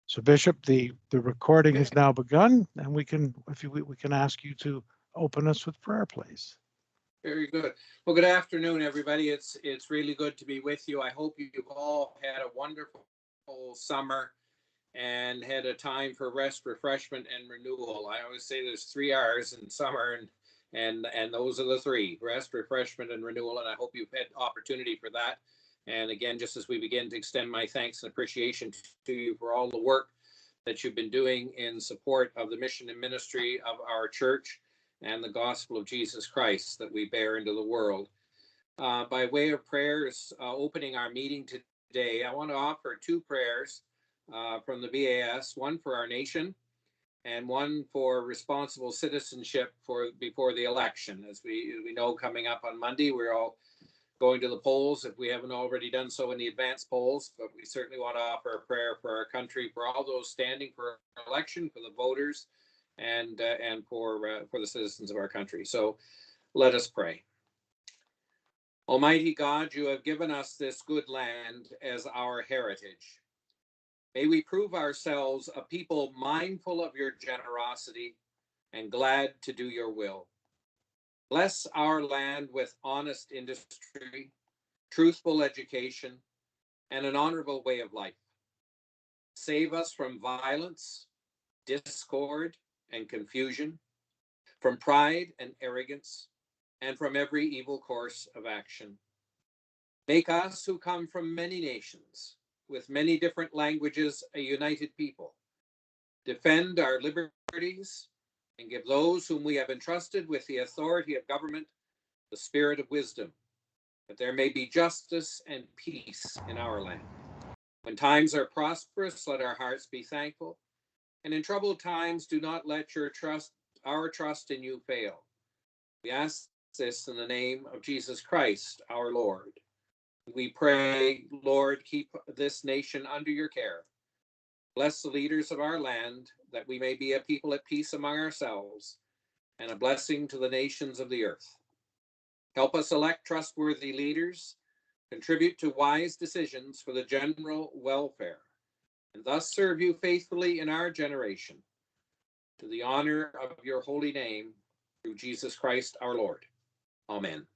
So Bishop, the recording has now begun, and we can ask you to open us with prayer, please. Very good. Well, good afternoon, everybody. It's really good to be with you. I hope you've all had a wonderful summer and had a time for rest, refreshment, and renewal. I always say there's 3 R's in summer, and those are the 3: rest, refreshment, and renewal. And I hope you've had opportunity for that. And again, just as we begin to extend my thanks and appreciation to you for all the work that you've been doing in support of the mission and ministry of our church and the gospel of Jesus Christ that we bear into the world. By way of prayers, opening our meeting today, I want to offer 2 prayers from the BAS, one for our nation and one for responsible citizenship before the election. As we know, coming up on Monday, we're all going to the polls if we haven't already done so in the advance polls, but we certainly want to offer a prayer for our country, for all those standing for election, for the voters, and for the citizens of our country. So let us pray. Almighty God, you have given us this good land as our heritage. May we prove ourselves a people mindful of your generosity and glad to do your will. Bless our land with honest industry, truthful education, and an honorable way of life. Save us from violence, discord, and confusion, from pride and arrogance, and from every evil course of action. Make us, who come from many nations, with many different languages, a united people. Defend our liberties, and give those whom we have entrusted with the authority of government the spirit of wisdom, that there may be justice and peace in our land. When times are prosperous, let our hearts be thankful, and in troubled times, do not let our trust in you fail. We ask this in the name of Jesus Christ, our Lord. We pray, Lord, keep this nation under your care. Bless the leaders of our land, that we may be a people at peace among ourselves, and a blessing to the nations of the earth. Help us elect trustworthy leaders, contribute to wise decisions for the general welfare, and thus serve you faithfully in our generation, to the honor of your holy name, through Jesus Christ our Lord. Amen.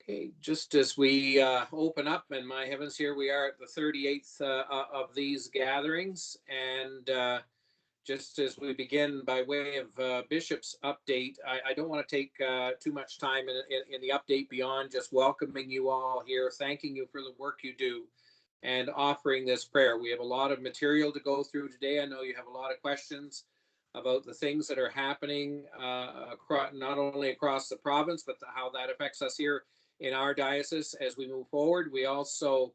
Okay, just as we open up, and my heavens, here we are at the 38th of these gatherings, and just as we begin by way of Bishop's update, I don't want to take too much time in the update beyond just welcoming you all here, thanking you for the work you do, and offering this prayer. We have a lot of material to go through today. I know you have a lot of questions about the things that are happening not only across the province, but how that affects us here in our diocese as we move forward. We also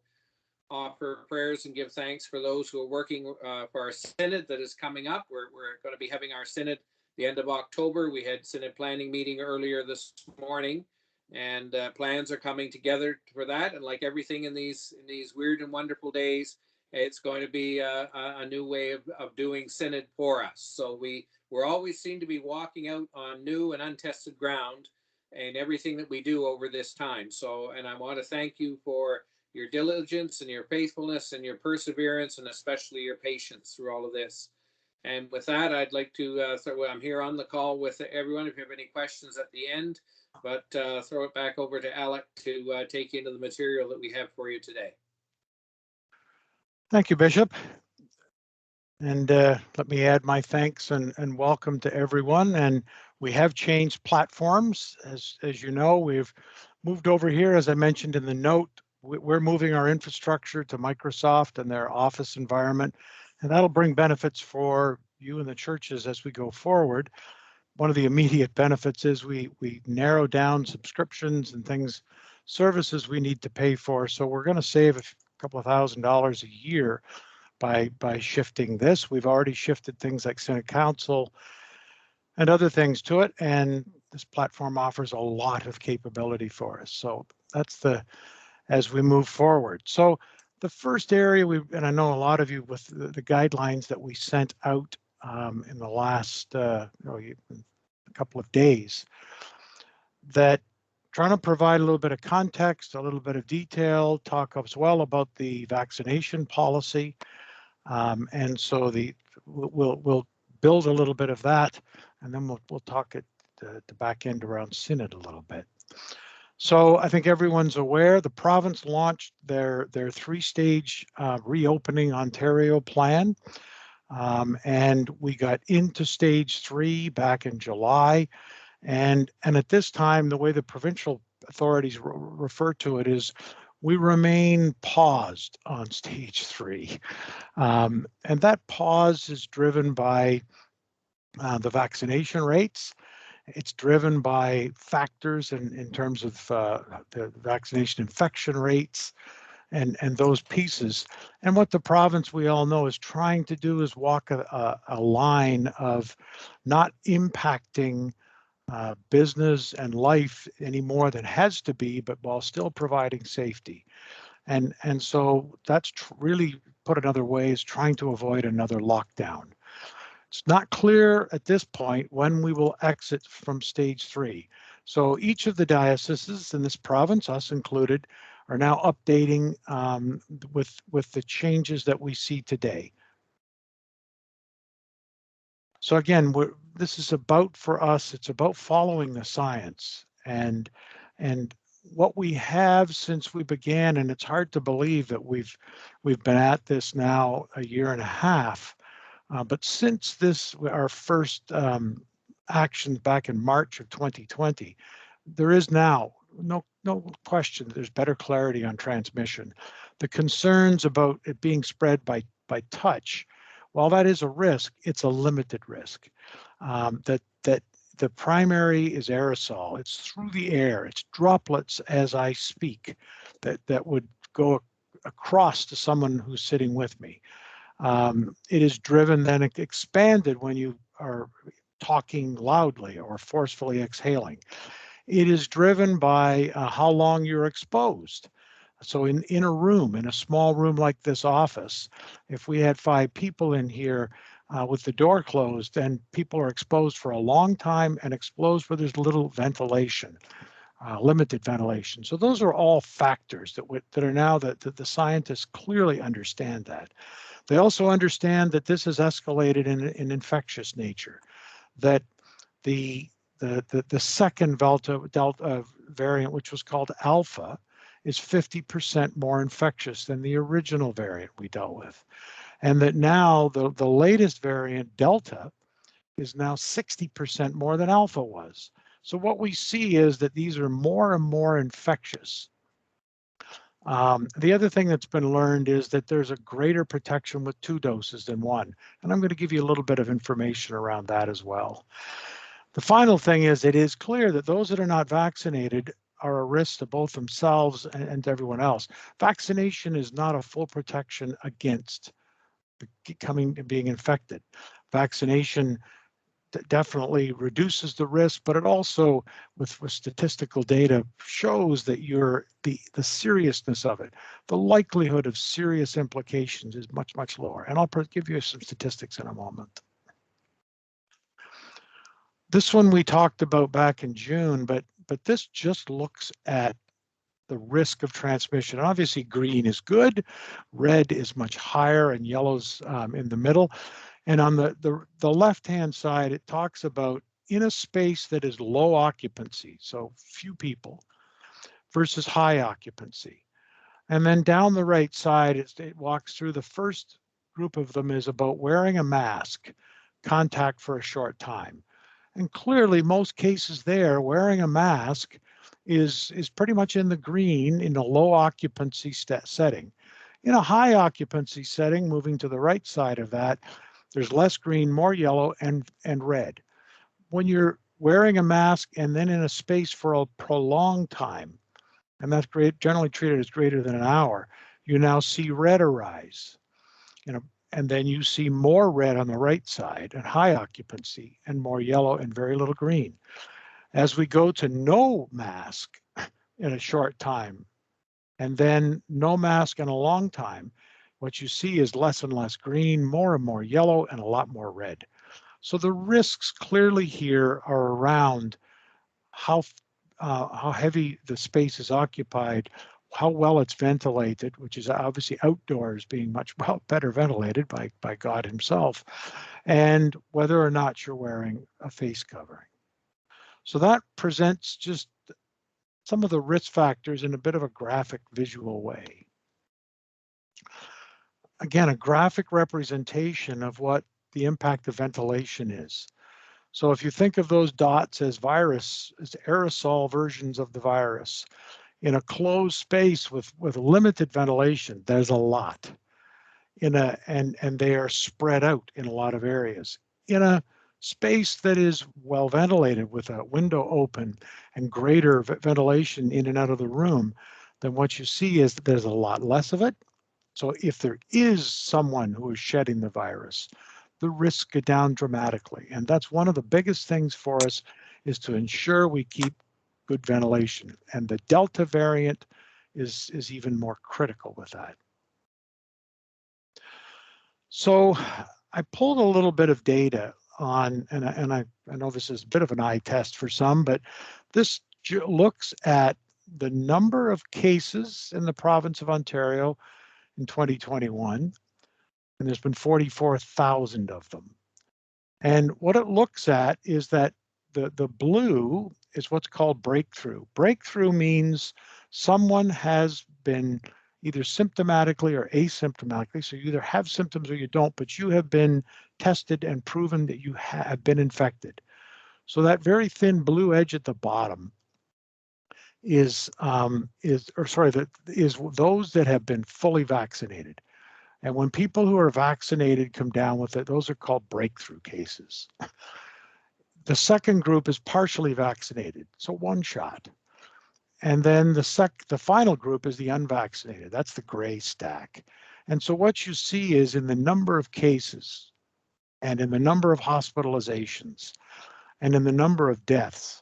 offer prayers and give thanks for those who are working for our Synod that is coming up. We're going to be having our Synod the end of October. We had Synod planning meeting earlier this morning, and plans are coming together for that. And like everything in these weird and wonderful days, it's going to be a new way of doing Synod for us. So we're always seem to be walking out on new and untested ground in everything that we do over this time. So, and I want to thank you for your diligence and your faithfulness and your perseverance, and especially your patience through all of this. And with that, I'd like to I'm here on the call with everyone if you have any questions at the end, but throw it back over to Alec to take you into the material that we have for you today. Thank you, Bishop. And let me add my thanks and welcome to everyone. And we have changed platforms. As you know, we've moved over here, as I mentioned in the note. We're moving our infrastructure to Microsoft and their office environment, and that'll bring benefits for you and the churches as we go forward. One of the immediate benefits is we narrow down subscriptions and services we need to pay for. So we're going to save a couple of $1,000s a year by shifting this. We've already shifted things like Synod Council and other things to it, and this platform offers a lot of capability for us. So that's as we move forward. So the first area and I know a lot of you with the guidelines that we sent out in the last a couple of days, that trying to provide a little bit of context, a little bit of detail, talk as well about the vaccination policy. And so we'll build a little bit of that, and then we'll talk at the back end around Synod a little bit. So I think everyone's aware the province launched their three-stage reopening Ontario plan. And we got into stage 3 back in July. And at this time, the way the provincial authorities refer to it is we remain paused on stage 3. And that pause is driven by the vaccination rates. It's driven by factors in terms of the vaccination infection rates and those pieces. And what the province, we all know, is trying to do is walk a line of not impacting business and life any more than has to be, but while still providing safety. And so that's really, put another way, is trying to avoid another lockdown. It's not clear at this point when we will exit from stage 3. So each of the dioceses in this province, us included, are now updating with the changes that we see today. So again, this is about, for us, it's about following the science and what we have since we began, and it's hard to believe that we've been at this now a year and a half. But since our first actions back in March of 2020, there is now no question there's better clarity on transmission. The concerns about it being spread by touch, while that is a risk, it's a limited risk. That the primary is aerosol. It's through the air. It's droplets as I speak that would go across to someone who's sitting with me. It is driven, then expanded when you are talking loudly or forcefully exhaling. It is driven by how long you're exposed. So in a room, in a small room like this office, if we had 5 people in here with the door closed, and people are exposed for a long time and exposed where there's little ventilation, limited ventilation. So those are all factors that are now that the scientists clearly understand that. They also understand that this has escalated in infectious nature, that the second Delta variant, which was called Alpha, is 50% more infectious than the original variant we dealt with. And that now the latest variant, Delta, is now 60% more than Alpha was. So what we see is that these are more and more infectious. The other thing that's been learned is that there's a greater protection with 2 doses than 1. And I'm going to give you a little bit of information around that as well. The final thing is, it is clear that those that are not vaccinated are a risk to both themselves and to everyone else. Vaccination is not a full protection against being infected. Vaccination definitely reduces the risk, but it also, with statistical data, shows that the seriousness of it, the likelihood of serious implications is much, much lower. And I'll give you some statistics in a moment. This one we talked about back in June, but this just looks at the risk of transmission. Obviously, green is good, red is much higher, and yellow's in the middle. And on the left-hand side, it talks about in a space that is low occupancy, so few people, versus high occupancy. And then down the right side, it walks through the first group of them is about wearing a mask, contact for a short time. And clearly, most cases there, wearing a mask is pretty much in the green in a low occupancy setting. In a high occupancy setting, moving to the right side of that, there's less green, more yellow, and red. When you're wearing a mask and then in a space for a prolonged time, and that's generally treated as greater than an hour, you now see red arise. And then you see more red on the right side and high occupancy, and more yellow and very little green. As we go to no mask in a short time, and then no mask in a long time, what you see is less and less green, more and more yellow, and a lot more red. So the risks clearly here are around how how heavy the space is occupied, how well it's ventilated, which is obviously outdoors being much better ventilated by God himself, and whether or not you're wearing a face covering. So that presents just some of the risk factors in a bit of a graphic visual way. Again, a graphic representation of what the impact of ventilation is. So if you think of those dots as virus, as aerosol versions of the virus, in a closed space with limited ventilation, there's a lot. And they are spread out in a lot of areas. In a space that is well ventilated with a window open and greater ventilation in and out of the room, then what you see is that there's a lot less of it. So if there is someone who is shedding the virus, the risks go down dramatically. And that's one of the biggest things for us, is to ensure we keep good ventilation. And the Delta variant is even more critical with that. So I pulled a little bit of data on, and I know this is a bit of an eye test for some, but this looks at the number of cases in the province of Ontario in 2021, and there's been 44,000 of them. And what it looks at is that the blue is what's called breakthrough. Breakthrough means someone has been either symptomatically or asymptomatically, so you either have symptoms or you don't, but you have been tested and proven that you have been infected. So that very thin blue edge at the bottom is those that have been fully vaccinated. And when people who are vaccinated come down with it, those are called breakthrough cases. The second group is partially vaccinated, so one shot. And then the final group is the unvaccinated. That's the gray stack. And so what you see is in the number of cases and in the number of hospitalizations and in the number of deaths,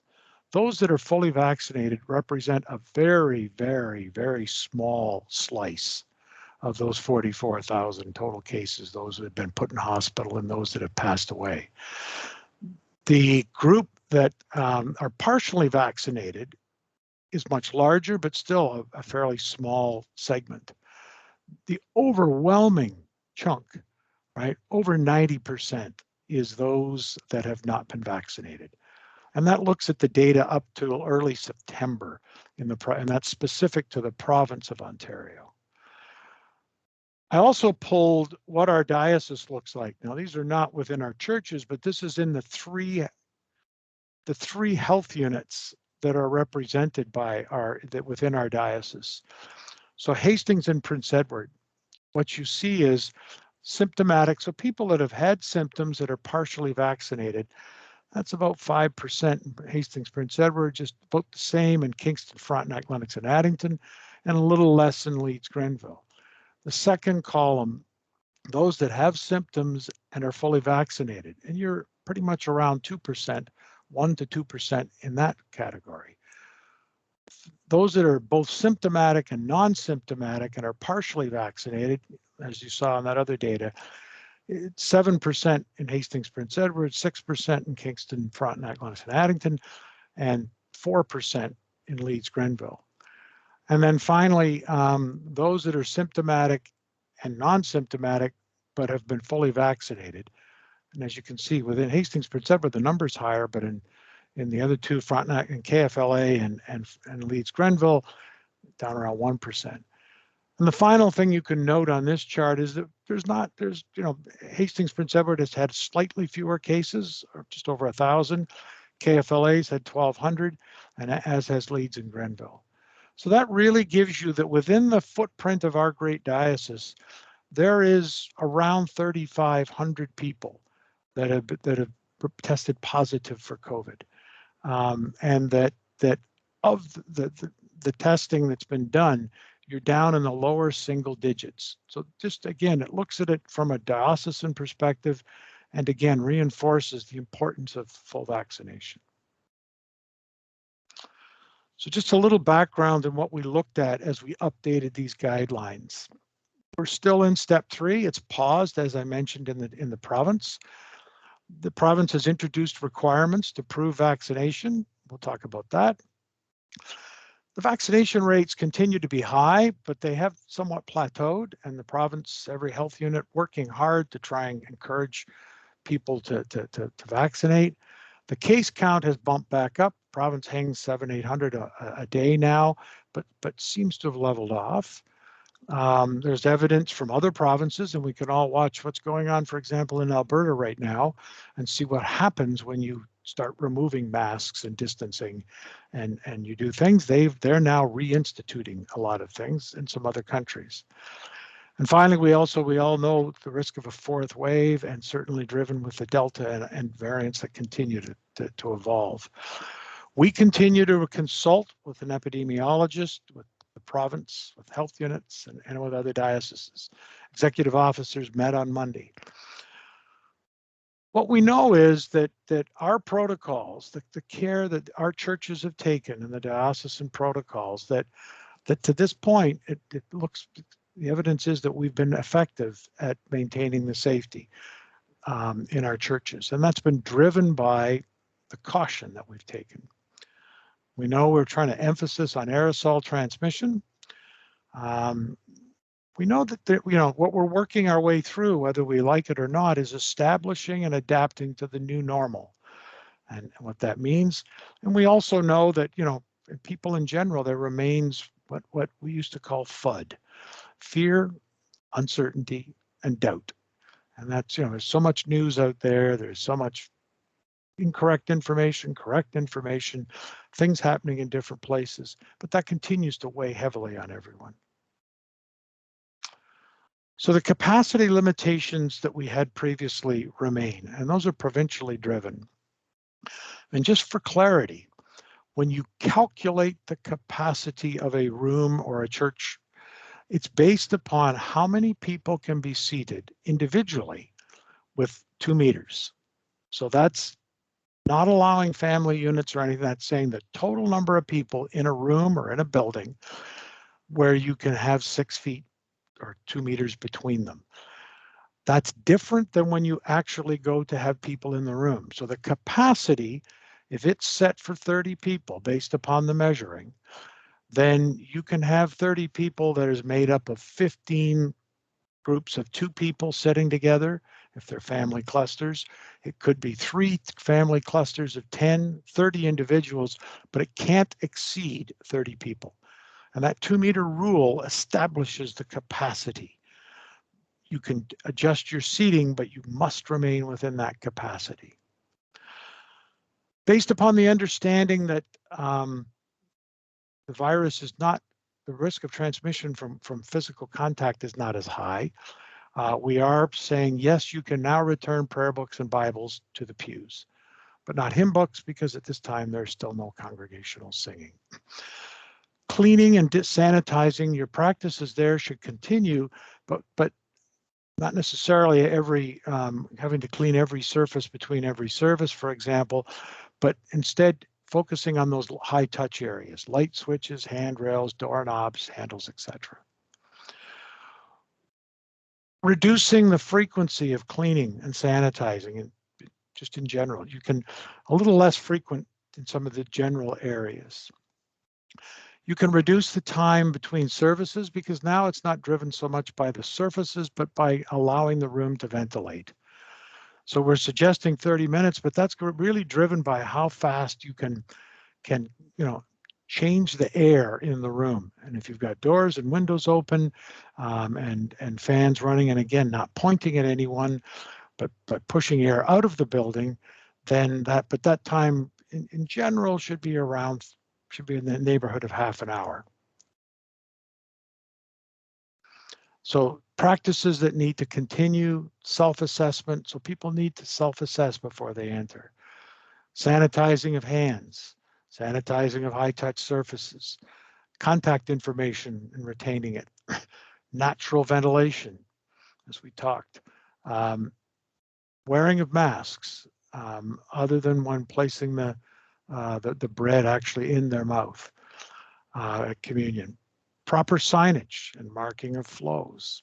those that are fully vaccinated represent a very, very, very small slice of those 44,000 total cases, those that have been put in hospital and those that have passed away. The group that are partially vaccinated is much larger, but still a fairly small segment. The overwhelming chunk, right, over 90% is those that have not been vaccinated. And that looks at the data up to early September, and that's specific to the province of Ontario. I also pulled what our diocese looks like. Now, these are not within our churches, but this is in the three health units that are represented by within our diocese. So Hastings and Prince Edward, what you see is symptomatic. So people that have had symptoms that are partially vaccinated, that's about 5% in Hastings, Prince Edward, just about the same in Kingston, Frontenac, Lennox, and Addington, and a little less in Leeds, Grenville. The second column, those that have symptoms and are fully vaccinated, and you're pretty much around 2%, 1 to 2% in that category. Those that are both symptomatic and non-symptomatic and are partially vaccinated, as you saw in that other data, it's 7% in Hastings, Prince Edward, 6% in Kingston, Frontenac, Lennox, and Addington, and 4% in Leeds, Grenville. And then finally, those that are symptomatic and non-symptomatic but have been fully vaccinated. And as you can see, within Hastings, Prince Edward, the number's higher, but in the other two, Frontenac and KFLA and Leeds, Grenville, down around 1%. And the final thing you can note on this chart is that Hastings, Prince Edward has had slightly fewer cases, or just over 1,000. KFLA's had 1,200, and as has Leeds and Grenville. So that really gives you that within the footprint of our great diocese, there is around 3,500 people that have tested positive for COVID, and that of the testing that's been done, you're down in the lower single digits. So just again, it looks at it from a diocesan perspective, and again reinforces the importance of full vaccination. So just a little background on what we looked at as we updated these guidelines. We're still in step 3. It's paused, as I mentioned, in the province. The province has introduced requirements to prove vaccination. We'll talk about that. The vaccination rates continue to be high, but they have somewhat plateaued, and the province, every health unit working hard to try and encourage people to vaccinate. The case count has bumped back up. Province hangs 700-800 a day now, but seems to have leveled off. There's evidence from other provinces, and we can all watch what's going on, for example, in Alberta right now, and see what happens when you start removing masks and distancing, and you do things. They're now reinstituting a lot of things in some other countries. And finally, we all know the risk of a fourth wave, and certainly driven with the Delta and variants that continue to evolve. We continue to consult with an epidemiologist, with the province, with health units, and with other dioceses. Executive officers met on Monday. What we know is that our protocols, the care that our churches have taken, and the diocesan protocols, that to this point, it looks, the evidence is that we've been effective at maintaining the safety in our churches. And that's been driven by the caution that we've taken. We know we're trying to emphasis on aerosol transmission. We know that what we're working our way through, whether we like it or not, is establishing and adapting to the new normal, and what that means. And we also know that people in general, there remains what we used to call FUD: fear, uncertainty, and doubt. And that's there's so much news out there. There's so much incorrect information, correct information, things happening in different places, but that continues to weigh heavily on everyone. So the capacity limitations that we had previously remain, and those are provincially driven. And just for clarity, when you calculate the capacity of a room or a church, it's based upon how many people can be seated individually with 2 meters. So that's not allowing family units or anything. That's saying the total number of people in a room or in a building where you can have 6 feet or 2 meters between them. That's different than when you actually go to have people in the room. So the capacity, if it's set for 30 people based upon the measuring, then you can have 30 people that is made up of 15 groups of 2 people sitting together. If they're family clusters, it could be 3 family clusters of 10, 30 individuals, but it can't exceed 30 people. And that 2-meter rule establishes the capacity. You can adjust your seating, but you must remain within that capacity. Based upon the understanding that the virus is not, the risk of transmission from physical contact is not as high, we are saying, yes, you can now return prayer books and Bibles to the pews, but not hymn books, because at this time there's still no congregational singing. Cleaning and sanitizing, your practices there should continue, but not necessarily having to clean every surface between every service, for example, but instead focusing on those high touch areas: light switches, handrails, doorknobs, handles, etc. Reducing the frequency of cleaning and sanitizing, and just in general, you can a little less frequent in some of the general areas. You can reduce the time between services, because now it's not driven so much by the surfaces, but by allowing the room to ventilate. So we're suggesting 30 minutes, but that's really driven by how fast you can change the air in the room. And if you've got doors and windows open and fans running, and again, not pointing at anyone, but pushing air out of the building, then that time in general should be in the neighborhood of half an hour. So practices that need to continue: self-assessment. So people need to self-assess before they enter. Sanitizing of hands, sanitizing of high-touch surfaces, contact information and retaining it, natural ventilation, as we talked, wearing of masks, other than when placing the bread actually in their mouth at communion, proper signage and marking of flows.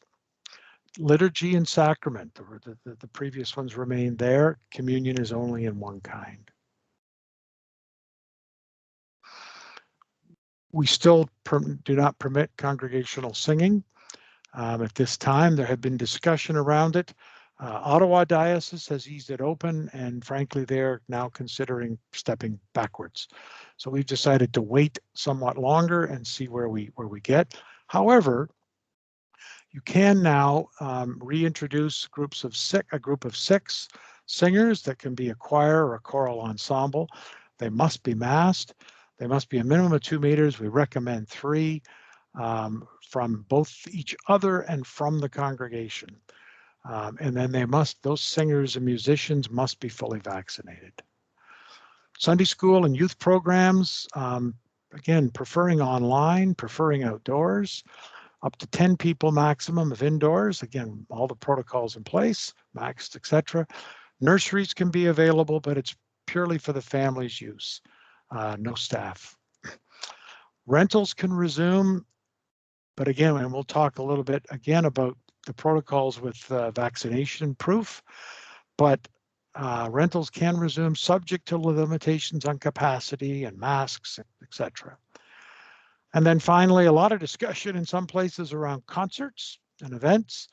Liturgy and sacrament, the previous ones remain there. Communion is only in one kind. We still do not permit congregational singing. At this time, there had been discussion around it. Ottawa Diocese has eased it open, and frankly, they're now considering stepping backwards. So we've decided to wait somewhat longer and see where we get. However, you can now reintroduce a group of 6 singers that can be a choir or a choral ensemble. They must be masked. They must be a minimum of 2 meters. We recommend 3 from both each other and from the congregation. And then those singers and musicians must be fully vaccinated. Sunday school and youth programs, again, preferring online, preferring outdoors. Up to 10 people maximum of indoors. Again, all the protocols in place, maxed, etc. Nurseries can be available, but it's purely for the family's use, no staff. Rentals can resume, but again, and we'll talk a little bit again about the protocols with vaccination proof, but rentals can resume subject to limitations on capacity and masks, etc. And then finally, a lot of discussion in some places around concerts and events.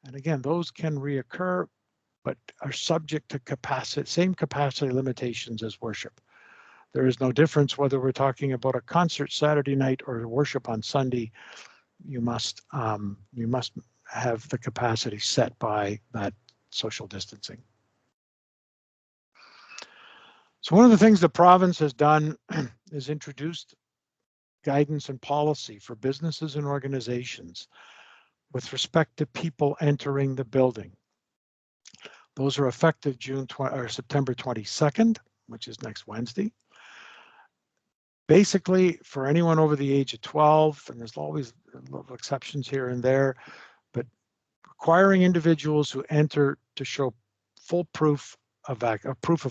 And again, those can reoccur, but are subject to same capacity limitations as worship. There is no difference whether we're talking about a concert Saturday night or worship on Sunday. You must have the capacity set by that social distancing. So one of the things the province has done is introduced guidance and policy for businesses and organizations with respect to people entering the building. Those are effective September 22nd, which is next Wednesday. Basically, for anyone over the age of 12, and there's always little exceptions here and there, but requiring individuals who enter to show full proof of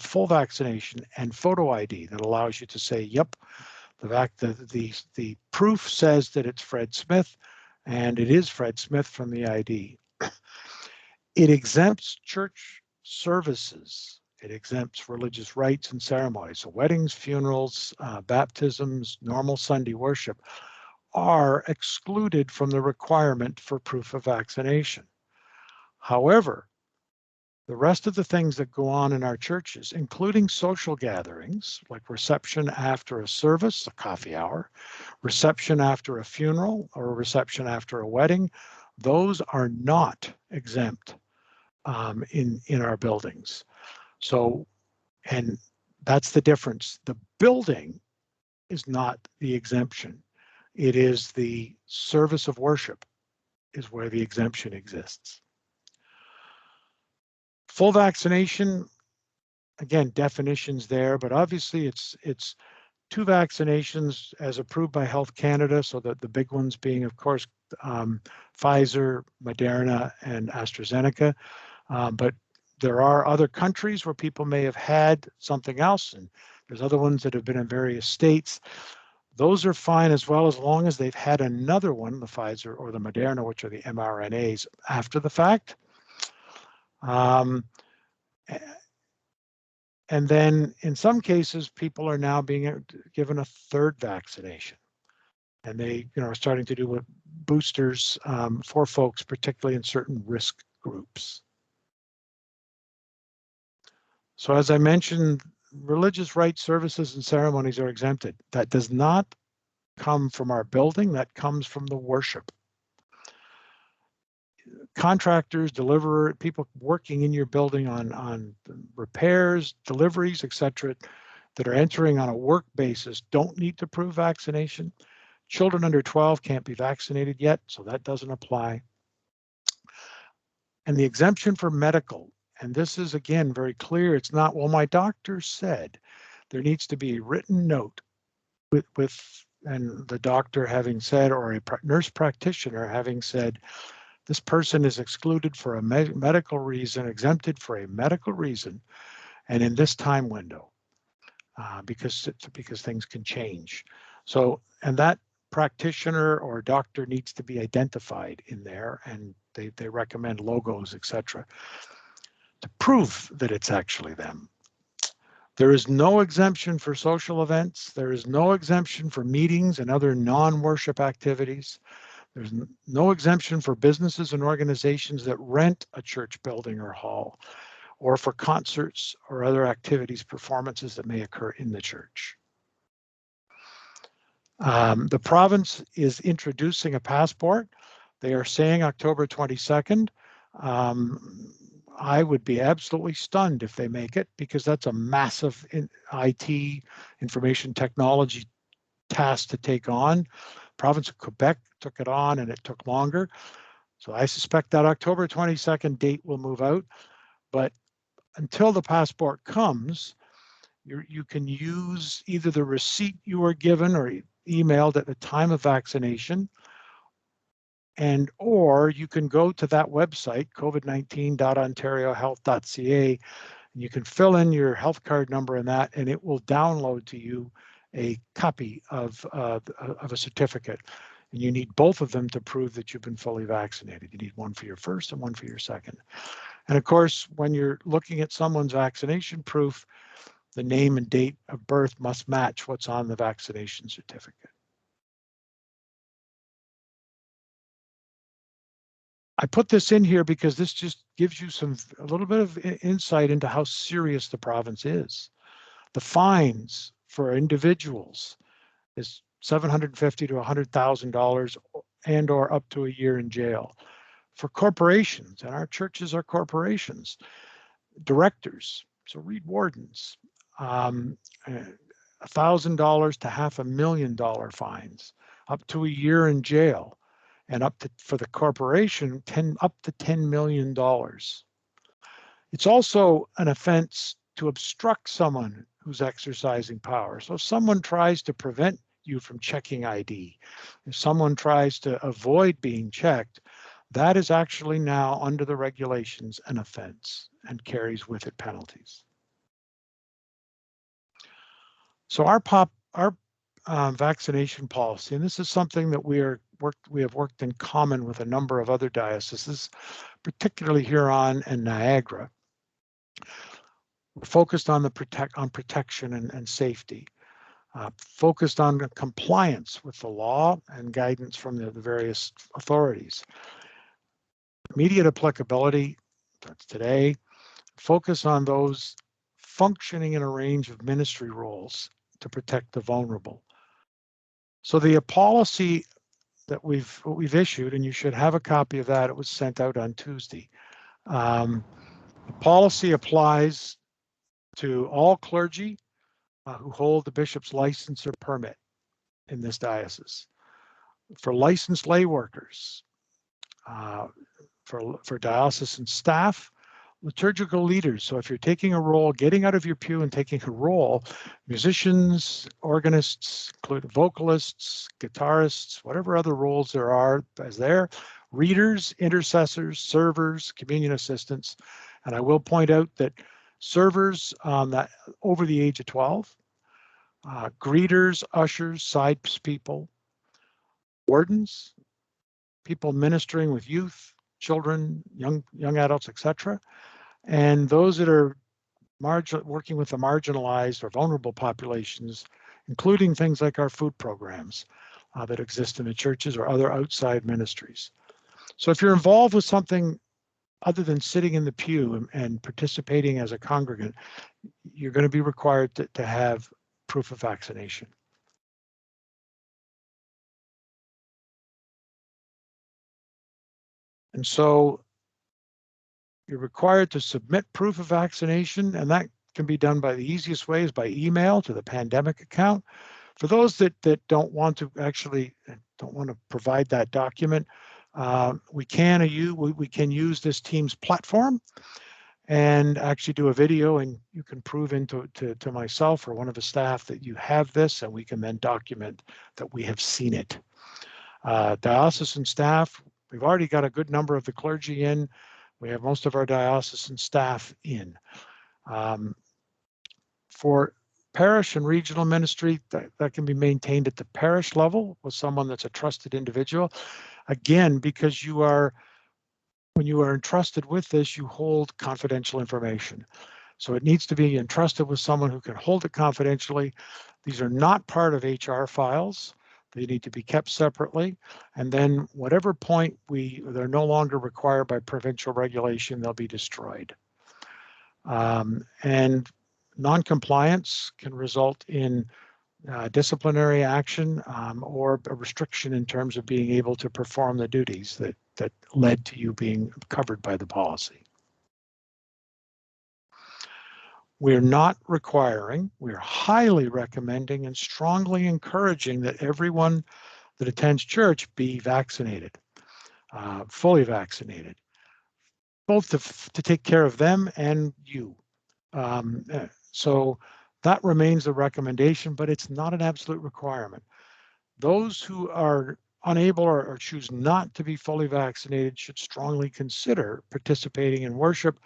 full vaccination and photo ID that allows you to say, yep, the proof says that it's Fred Smith, and it is Fred Smith from the ID. It exempts church services. It exempts religious rites and ceremonies. So weddings, funerals, baptisms, normal Sunday worship are excluded from the requirement for proof of vaccination. However, the rest of the things that go on in our churches, including social gatherings, like reception after a service, a coffee hour, reception after a funeral, or a reception after a wedding, those are not exempt in our buildings. So, and that's the difference. The building is not the exemption. It is the service of worship is where the exemption exists. Full vaccination, again, definitions there, but obviously it's 2 vaccinations as approved by Health Canada, so that the big ones being, of course, Pfizer, Moderna, and AstraZeneca. But there are other countries where people may have had something else, and there's other ones that have been in various states. Those are fine as well, as long as they've had another one, the Pfizer or the Moderna, which are the mRNAs, after the fact. And then in some cases, people are now being given a 3rd vaccination. And they are starting to do boosters for folks, particularly in certain risk groups. So as I mentioned, religious rites, services, and ceremonies are exempted. That does not come from our building, that comes from the worship. Contractors, people working in your building on repairs, deliveries, etc., that are entering on a work basis don't need to prove vaccination. Children under 12 can't be vaccinated yet, so that doesn't apply. And the exemption for medical, and this is again very clear, it's not, well, my doctor said. There needs to be a written note and the doctor having said, or a nurse practitioner having said, this person is excluded for a medical reason, exempted for a medical reason, and in this time window, because things can change. So, and that practitioner or doctor needs to be identified in there, and they recommend logos, etc., to prove that it's actually them. There is no exemption for social events. There is no exemption for meetings and other non-worship activities. There's no exemption for businesses and organizations that rent a church building or hall, or for concerts or other activities, performances that may occur in the church. The province is introducing a passport. They are saying October 22nd. I would be absolutely stunned if they make it, because that's a massive IT, information technology task to take on. Province of Quebec took it on and it took longer. So I suspect that October 22nd date will move out. But until the passport comes, you can use either the receipt you were given or emailed at the time of vaccination, or you can go to that website, covid19.ontariohealth.ca, and you can fill in your health card number and that, and it will download to you a copy of a certificate. And you need both of them to prove that you've been fully vaccinated. You need one for your first and one for your second. And of course, when you're looking at someone's vaccination proof, the name and date of birth must match what's on the vaccination certificate. I put this in here because this just gives you a little bit of insight into how serious the province is. The fines for individuals is $750 to $100,000 and or up to a year in jail. For corporations, and our churches are corporations, directors, so read wardens, $1,000 to $500,000 fines, up to a year in jail, and up to, for the corporation, up to $10 million. It's also an offense to obstruct someone who's exercising power. So if someone tries to prevent you from checking ID, if someone tries to avoid being checked, that is actually now under the regulations an offense and carries with it penalties. So our vaccination policy, and this is something that we have worked in common with a number of other dioceses, particularly Huron and Niagara. We're focused on protection and safety, focused on compliance with the law and guidance from the various authorities. Immediate applicability, that's today. Focus on those functioning in a range of ministry roles to protect the vulnerable. So the policy that we've issued, and you should have a copy of that, it was sent out on Tuesday. The policy applies to all clergy who hold the bishop's license or permit in this diocese. For licensed lay workers, for diocesan staff, liturgical leaders. So if you're taking a role, getting out of your pew and taking a role, musicians, organists, including vocalists, guitarists, whatever other roles there are as there, readers, intercessors, servers, communion assistants. And I will point out that servers that over the age of 12, greeters, ushers, side people, wardens, people ministering with youth, children, young adults, etc., and those that are working with the marginalized or vulnerable populations, including things like our food programs that exist in the churches or other outside ministries. So if you're involved with something other than sitting in the pew and participating as a congregant, you're going to be required to have proof of vaccination. And so you're required to submit proof of vaccination, and that can be done by the easiest way is by email to the pandemic account. For those that don't want to provide that document, we can use this Teams platform and actually do a video, and you can prove to myself or one of the staff that you have this, and we can then document that we have seen it. Diocesan staff, we've already got a good number of the clergy in. We have most of our diocesan staff in. For parish and regional ministry, that can be maintained at the parish level with someone that's a trusted individual. Again, because when you are entrusted with this, you hold confidential information. So it needs to be entrusted with someone who can hold it confidentially. These are not part of HR files. They need to be kept separately. And then whatever point they're no longer required by provincial regulation, they'll be destroyed. And non-compliance can result in disciplinary action or a restriction in terms of being able to perform the duties that led to you being covered by the policy. We're not requiring, we're highly recommending and strongly encouraging that everyone that attends church be vaccinated, fully vaccinated, both to take care of them and you. So that remains a recommendation, but it's not an absolute requirement. Those who are unable or choose not to be fully vaccinated should strongly consider participating in worship,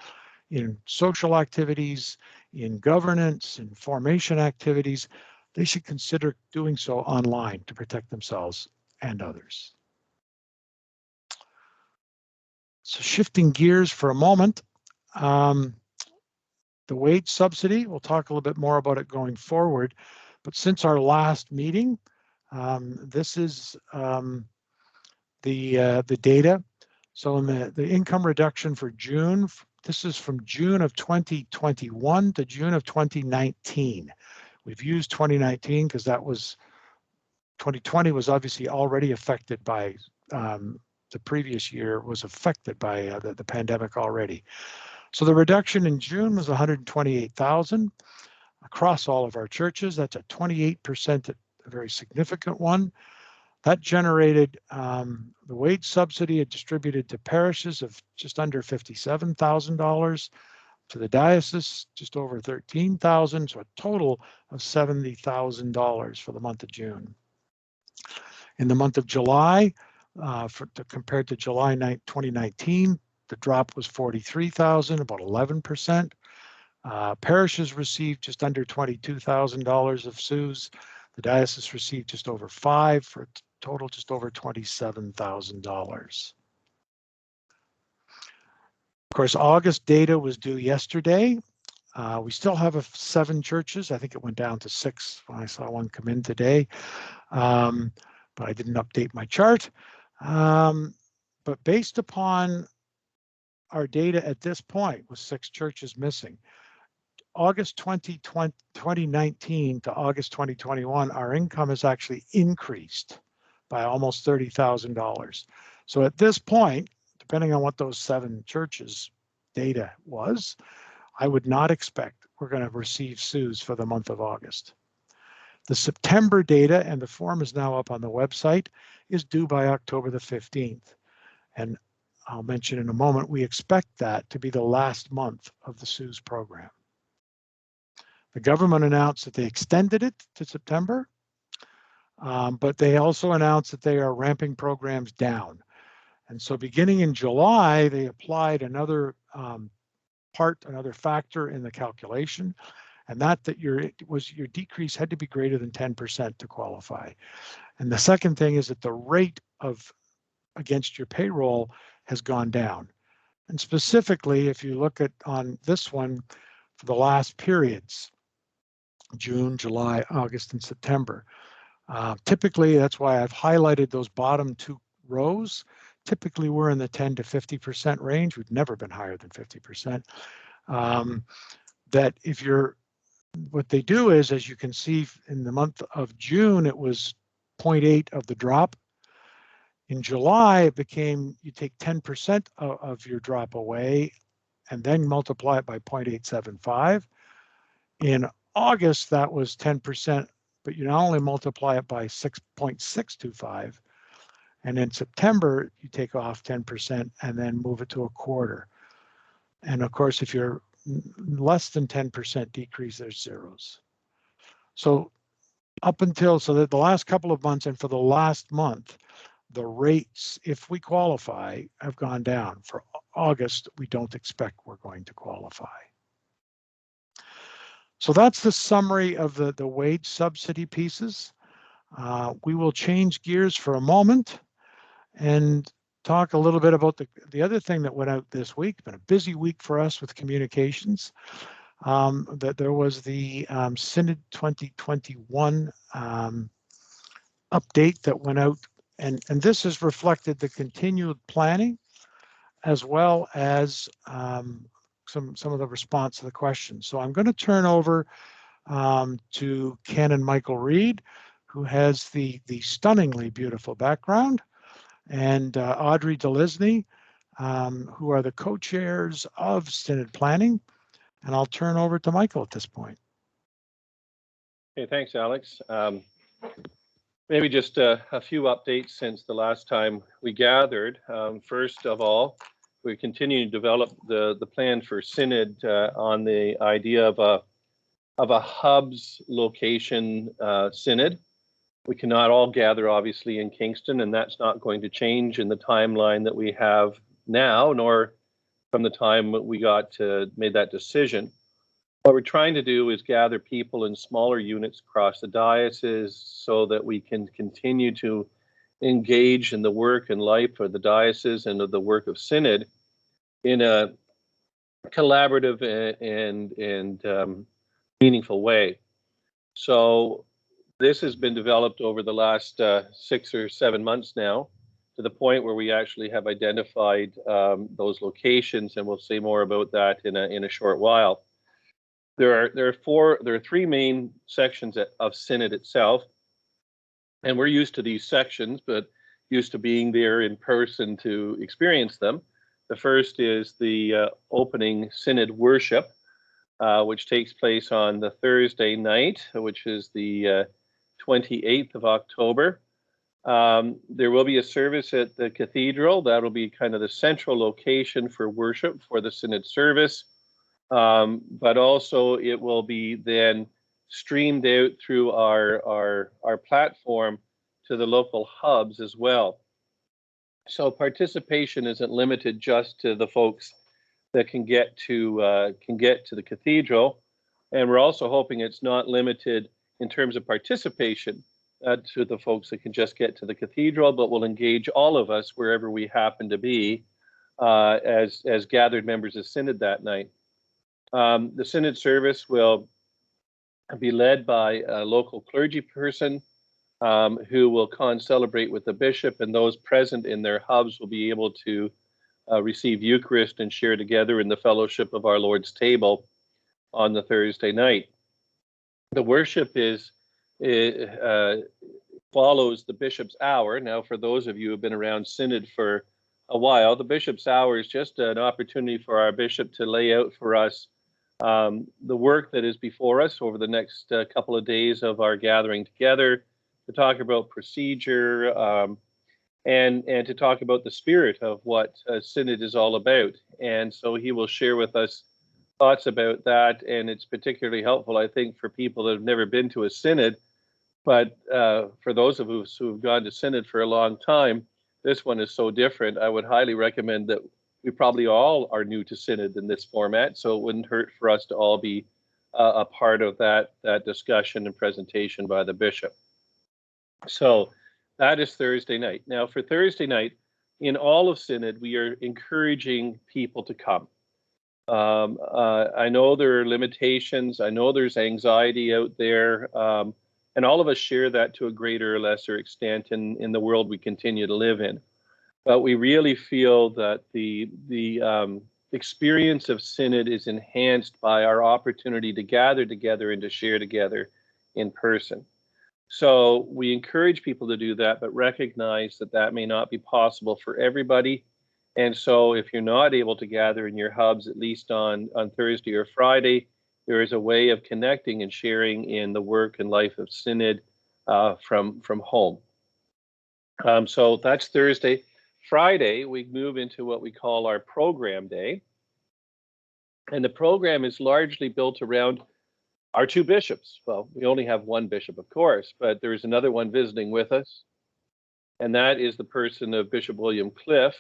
in social activities, in governance, in formation activities. They should consider doing so online to protect themselves and others. So shifting gears for a moment, the wage subsidy, we'll talk a little bit more about it going forward, but since our last meeting, this is the data. So in the income reduction for June, this is from June of 2021 to June of 2019. We've used 2019 because 2020 was obviously already affected by, the previous year was affected by the pandemic already. So the reduction in June was 128,000 across all of our churches. That's a 28%, a very significant one. That generated the wage subsidy distributed to parishes of just under $57,000, to the diocese just over $13,000, so a total of $70,000 for the month of June. In the month of July, compared to July 2019, the drop was $43,000, about 11%. Parishes received just under $22,000 of SUs. The diocese received just over $5,000 for a total just over $27,000. Of course, August data was due yesterday. We still have 7 churches. I think it went down to 6 when I saw one come in today, but I didn't update my chart. But based upon our data at this point, with 6 churches missing, August 2019 to August 2021, our income has actually increased by almost $30,000. So at this point, depending on what those 7 churches data was, I would not expect we're going to receive SUs for the month of August. The September data, and the form is now up on the website, is due by October the 15th. And I'll mention in a moment, we expect that to be the last month of the SUs program. The government announced that they extended it to September, but they also announced that they are ramping programs down. And so beginning in July, they applied another another factor in the calculation, and that your decrease had to be greater than 10% to qualify. And the second thing is that the rate of against your payroll has gone down. And specifically, if you look at on this one for the last periods, June, July, August, and September. Typically, that's why I've highlighted those bottom 2 rows. Typically, we're in the 10 to 50% range. We've never been higher than 50%. That if what they do is, as you can see in the month of June, it was 0.8 of the drop. In July, it became, you take 10% of your drop away and then multiply it by 0.875. In August, that was 10%, but you not only multiply it by 6.625, and in September, you take off 10% and then move it to a quarter. And of course, if you're less than 10% decrease, there's zeros. So so that the last couple of months and for the last month, the rates, if we qualify, have gone down. For August, we don't expect we're going to qualify. So that's the summary of the wage subsidy pieces. We will change gears for a moment and talk a little bit about the other thing that went out this week. It's been a busy week for us with communications. that there was the Synod 2021 update that went out, and this has reflected the continued planning as well as some of the response to the questions. So I'm going to turn over to Canon Michael Reed, who has the stunningly beautiful background, and Audrey Delisney, who are the co-chairs of Synod Planning. And I'll turn over to Michael at this point. Okay, thanks, Alex. Maybe just a few updates since the last time we gathered. First of all, we continue to develop the plan for Synod on the idea of a hubs location Synod. We cannot all gather, obviously, in Kingston, and that's not going to change in the timeline that we have now, nor from the time we made that decision. What we're trying to do is gather people in smaller units across the diocese so that we can continue to engage in the work and life of the diocese and of the work of Synod in a collaborative and meaningful way. So this has been developed over the last 6 or 7 months now, to the point where we actually have identified those locations, and we'll say more about that in a short while. There are 3 main sections of Synod itself, and we're used to these sections, but used to being there in person to experience them. The first is the opening Synod worship, which takes place on the Thursday night, which is the 28th of October. There will be a service at the cathedral. That'll be kind of the central location for worship for the Synod service. But also it will be then streamed out through our platform to the local hubs as well. So participation isn't limited just to the folks that can get to the cathedral, and we're also hoping it's not limited in terms of participation to the folks that can just get to the cathedral, but will engage all of us wherever we happen to be as gathered members of Synod that night. The Synod service will be led by a local clergy person who will celebrate with the bishop, and those present in their hubs will be able to receive Eucharist and share together in the fellowship of our Lord's table on the Thursday night. The worship follows the bishop's hour. Now, for those of you who have been around Synod for a while, the bishop's hour is just an opportunity for our bishop to lay out for us the work that is before us over the next couple of days of our gathering together, to talk about procedure and to talk about the spirit of what Synod is all about. And so he will share with us thoughts about that, and it's particularly helpful, I think, for people that have never been to a Synod. But for those of us who have gone to Synod for a long time, this one is so different. I would highly recommend that we probably all are new to Synod in this format, so it wouldn't hurt for us to all be a part of that discussion and presentation by the bishop. So that is Thursday night. Now, for Thursday night, in all of Synod, we are encouraging people to come. I know there are limitations. I know there's anxiety out there, and all of us share that to a greater or lesser extent in the world we continue to live in. But we really feel that the experience of Synod is enhanced by our opportunity to gather together and to share together in person. So we encourage people to do that, but recognize that that may not be possible for everybody. And so if you're not able to gather in your hubs, at least on Thursday or Friday, there is a way of connecting and sharing in the work and life of Synod from home. So that's Thursday. Friday, we move into what we call our program day. And the program is largely built around our 2 bishops. Well, we only have 1 bishop, of course, but there is another one visiting with us. And that is the person of Bishop William Cliff,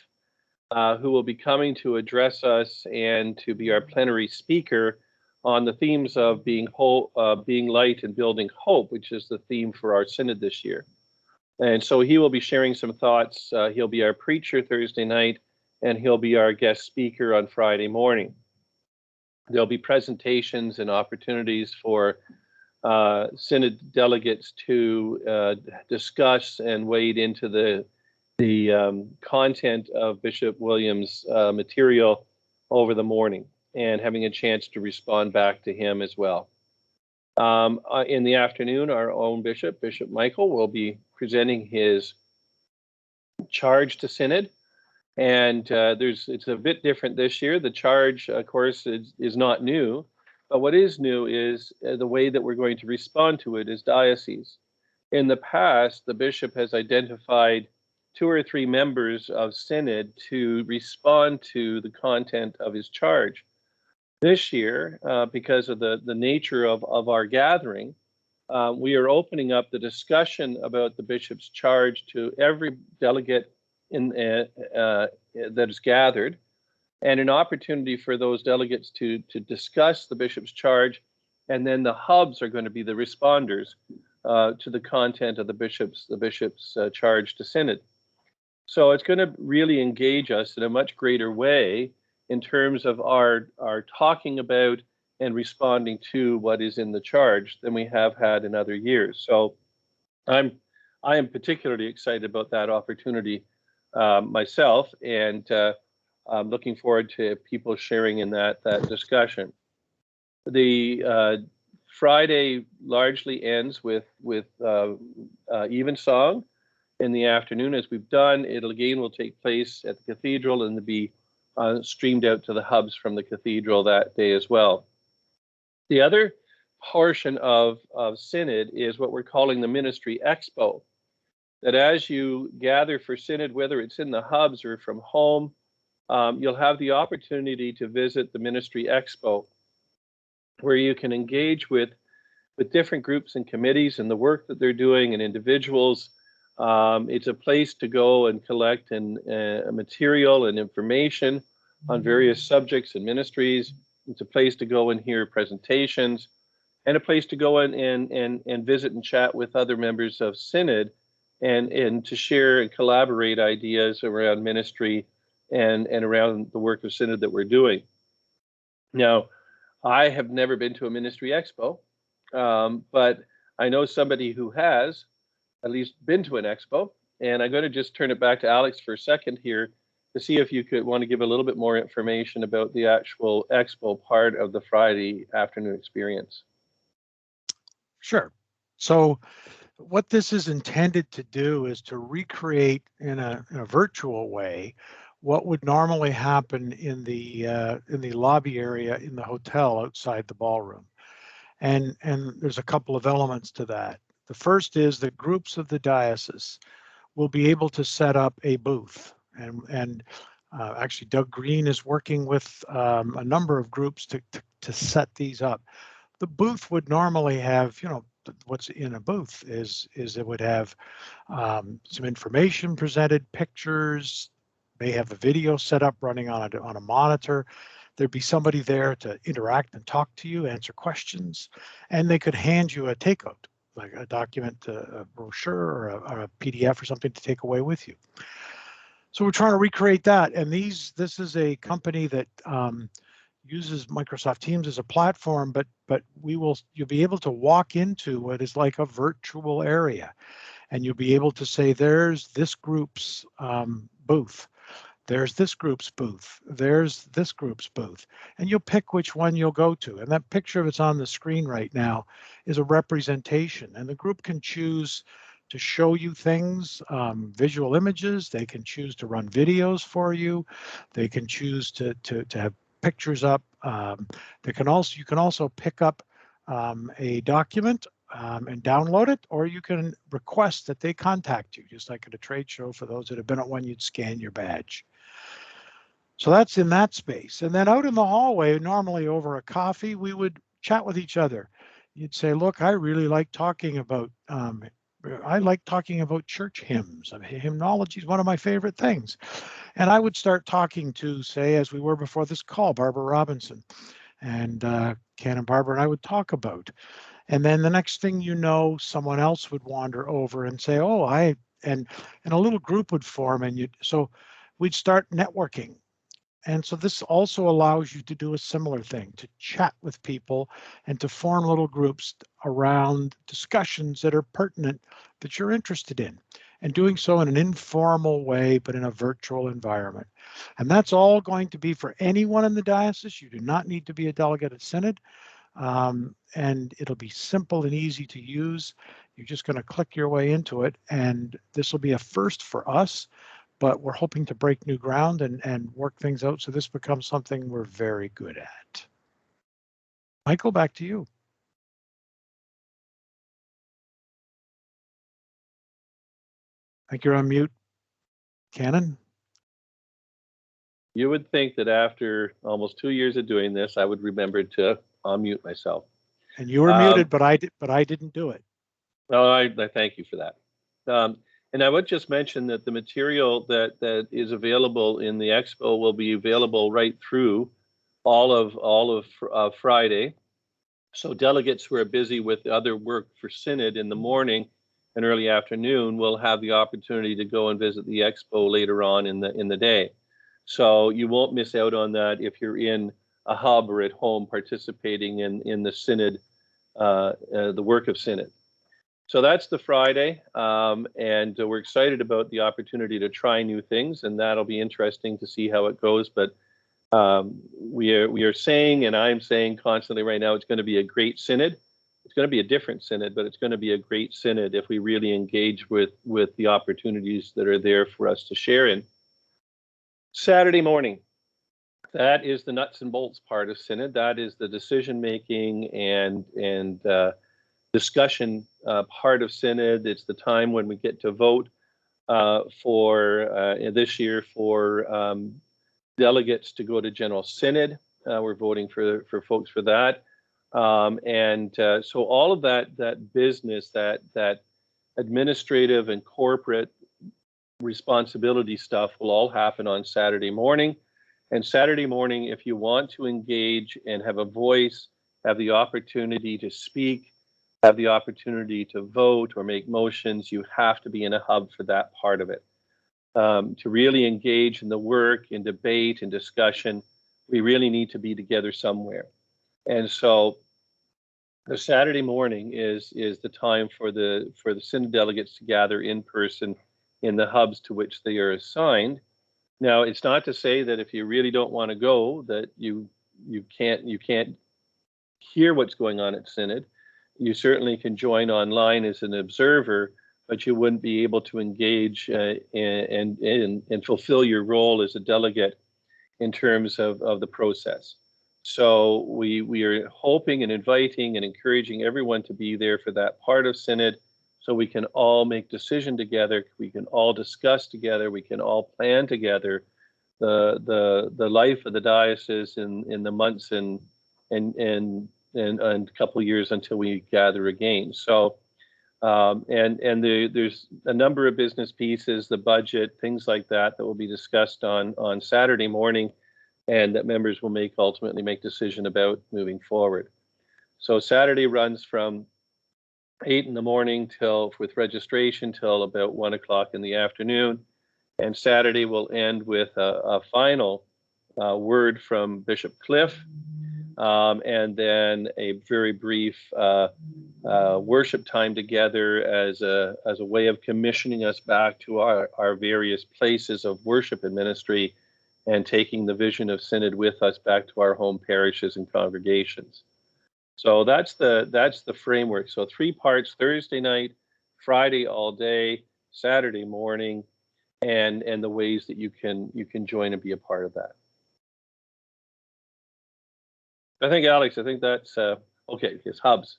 who will be coming to address us and to be our plenary speaker on the themes of being light and building hope, which is the theme for our Synod this year. And so he will be sharing some thoughts. He'll be our preacher Thursday night, and he'll be our guest speaker on Friday morning. There'll be presentations and opportunities for Synod delegates to discuss and wade into the content of Bishop Williams' material over the morning, and having a chance to respond back to him as well. In the afternoon, our own bishop, Bishop Michael, will be presenting his charge to Synod. And it's a bit different this year. The charge, of course, is not new. But what is new is the way that we're going to respond to it as diocese. In the past, the bishop has identified 2 or 3 members of Synod to respond to the content of his charge. This year, because of the nature of our gathering, we are opening up the discussion about the bishop's charge to every delegate that is gathered, and an opportunity for those delegates to discuss the bishop's charge, and then the hubs are going to be the responders to the content of the bishop's charge to Synod. So it's going to really engage us in a much greater way in terms of our talking about and responding to what is in the charge than we have had in other years. So I am particularly excited about that opportunity myself, and I'm looking forward to people sharing in that discussion. The Friday largely ends with evensong in the afternoon, as we've done. It again will take place at the cathedral and be streamed out to the hubs from the cathedral that day as well. The other portion of Synod is what we're calling the Ministry Expo. That as you gather for Synod, whether it's in the hubs or from home, you'll have the opportunity to visit the Ministry Expo, where you can engage with different groups and committees and the work that they're doing, and individuals. It's a place to go and collect material and information on various subjects and ministries. It's a place to go and hear presentations, and a place to go and visit and chat with other members of Synod, and to share and collaborate ideas around ministry and around the work of Synod that we're doing. Now, I have never been to a Ministry Expo, but I know somebody who has at least been to an expo, and I'm going to just turn it back to Alex for a second here to see if you could want to give a little bit more information about the actual expo part of the Friday afternoon experience. Sure. So what this is intended to do is to recreate in a virtual way what would normally happen in the lobby area in the hotel outside the ballroom. And there's a couple of elements to that. The first is that groups of the diocese will be able to set up a booth. And actually, Doug Green is working with a number of groups to set these up. The booth would normally have, what's in a booth is it would have some information presented, pictures, may have a video set up running on a monitor. There'd be somebody there to interact and talk to you, answer questions, and they could hand you a takeout, like a document, a brochure, or a PDF or something to take away with you. So we're trying to recreate that, and this is a company that uses Microsoft Teams as a platform, but you'll be able to walk into what is like a virtual area, and you'll be able to say, there's this group's booth. There's this group's booth. There's this group's booth. And you'll pick which one you'll go to. And that picture that's on the screen right now is a representation. And the group can choose to show you things, visual images. They can choose to run videos for you. They can choose to have pictures up. You can also pick up a document and download it, or you can request that they contact you, just like at a trade show. For those that have been at one, you'd scan your badge. So that's in that space. And then out in the hallway, normally over a coffee, we would chat with each other. You'd say, look, I really like talking about church hymns. Hymnology is one of my favorite things. And I would start talking to, say, as we were before this call, Barbara Robinson, and Canon Barbara and I would talk about. And then the next thing you know, someone else would wander over and say, oh, and a little group would form, and so we'd start networking. And so this also allows you to do a similar thing, to chat with people and to form little groups around discussions that are pertinent, that you're interested in, and doing so in an informal way, but in a virtual environment. And that's all going to be for anyone in the diocese. You do not need to be a delegate at Synod. And it'll be simple and easy to use. You're just going to click your way into it. And this will be a first for us, but we're hoping to break new ground and work things out so this becomes something we're very good at. Michael, back to you. I think you're on mute. Cannon? You would think that after almost 2 years of doing this, I would remember to unmute myself. And you were muted, but I didn't do it. No, I thank you for that. And I would just mention that the material that is available in the expo will be available right through all of Friday. So delegates who are busy with other work for Synod in the morning and early afternoon will have the opportunity to go and visit the expo later on in the day. So you won't miss out on that if you're in a hub or at home participating in the Synod, the work of Synod. So that's the Friday, and we're excited about the opportunity to try new things, and that'll be interesting to see how it goes. But we are saying, and I'm saying constantly right now, it's going to be a great Synod. It's going to be a different Synod, but it's going to be a great Synod if we really engage with the opportunities that are there for us to share in. Saturday morning, that is the nuts and bolts part of Synod. That is the decision making and discussion part of Synod. It's the time when we get to vote for this year for delegates to go to General Synod. We're voting for folks for that. So all of that business, that administrative and corporate responsibility stuff will all happen on Saturday morning. And Saturday morning, if you want to engage and have a voice, have the opportunity to speak, have the opportunity to vote or make motions, you have to be in a hub for that part of it. To really engage in the work, in debate, in discussion, we really need to be together somewhere. And so the Saturday morning is the time for the Synod delegates to gather in person in the hubs to which they are assigned. Now, it's not to say that if you really don't want to go, that you can't hear what's going on at Synod. You certainly can join online as an observer, but you wouldn't be able to engage and fulfill your role as a delegate in terms of the process. So we are hoping and inviting and encouraging everyone to be there for that part of Synod, so we can all make decision together, we can all discuss together, we can all plan together the life of the diocese in the months and a couple of years until we gather again. So there's a number of business pieces, the budget, things like that will be discussed on Saturday morning, and that members will ultimately make decision about moving forward. So Saturday runs from 8 in the morning with registration till about 1 o'clock in the afternoon. And Saturday will end with a final word from Bishop Cliff, and then a very brief worship time together as a way of commissioning us back to our various places of worship and ministry, and taking the vision of Synod with us back to our home parishes and congregations. So that's the framework. So 3 parts: Thursday night, Friday all day, Saturday morning, and the ways that you can join and be a part of that. I think, Alex, that's okay. Yes, hubs.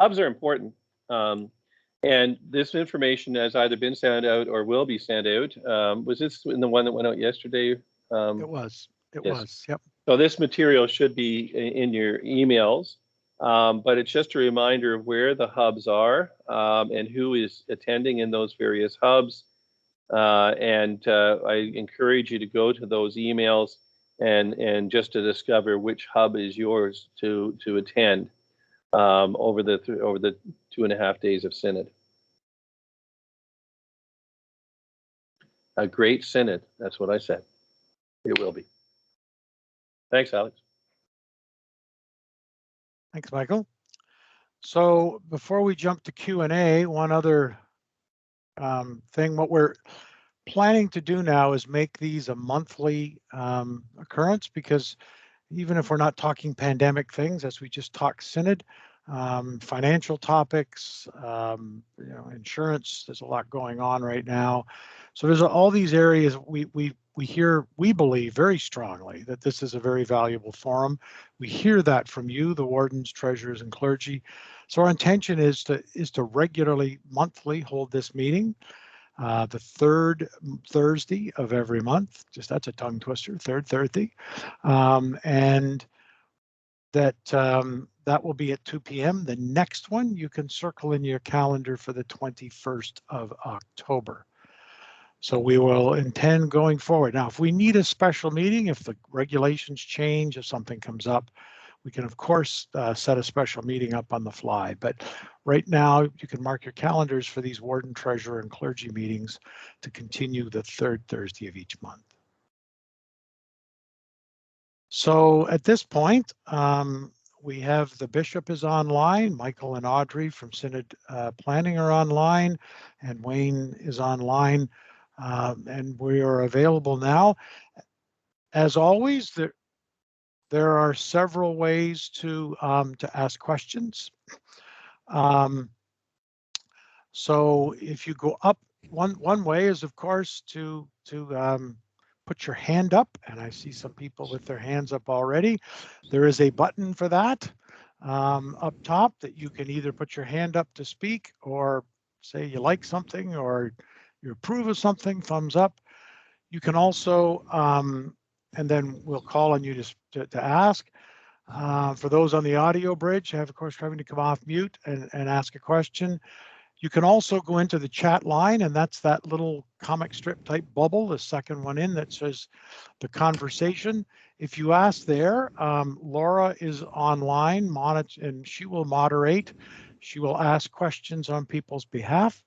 Hubs are important. And this information has either been sent out or will be sent out. Was this in the one that went out yesterday? It was. It was. Yep. So this material should be in your emails, but it's just a reminder of where the hubs are and who is attending in those various hubs. And I encourage you to go to those emails and just to discover which hub is yours to attend over the 2.5 days of Synod. A great Synod, that's what I said. It will be. Thanks, Alex. Thanks, Michael. So before we jump to Q&A, one other thing, what we're planning to do now is make these a monthly occurrence, because even if we're not talking pandemic things, as we just talked Synod, financial topics, insurance, there's a lot going on right now. So there's all these areas we believe very strongly that this is a very valuable forum. We hear that from you, the wardens, treasurers, and clergy. So our intention is to regularly, monthly hold this meeting. The third Thursday of every month, just that's a tongue twister, third Thursday. And that will be at 2 p.m. The next one you can circle in your calendar for the 21st of October. So we will intend going forward. Now, if we need a special meeting, if the regulations change, if something comes up, we can, of course, set a special meeting up on the fly. But right now, you can mark your calendars for these warden, treasurer, and clergy meetings to continue the third Thursday of each month. So at this point, we have the bishop is online, Michael and Audrey from Synod Planning are online, and Wayne is online, and we are available now. As always, there are several ways to ask questions. So if you go up, one way is, of course, to put your hand up, and I see some people with their hands up already. There is a button for that up top that you can either put your hand up to speak, or say you like something or you approve of something, thumbs up. You can also, and then we'll call on you to ask. For those on the audio bridge, have, of course, having to come off mute and ask a question. You can also go into the chat line, and that's that little comic strip type bubble, the second one in, that says the conversation. If you ask there, Laura is online, and she will moderate. She will ask questions on people's behalf.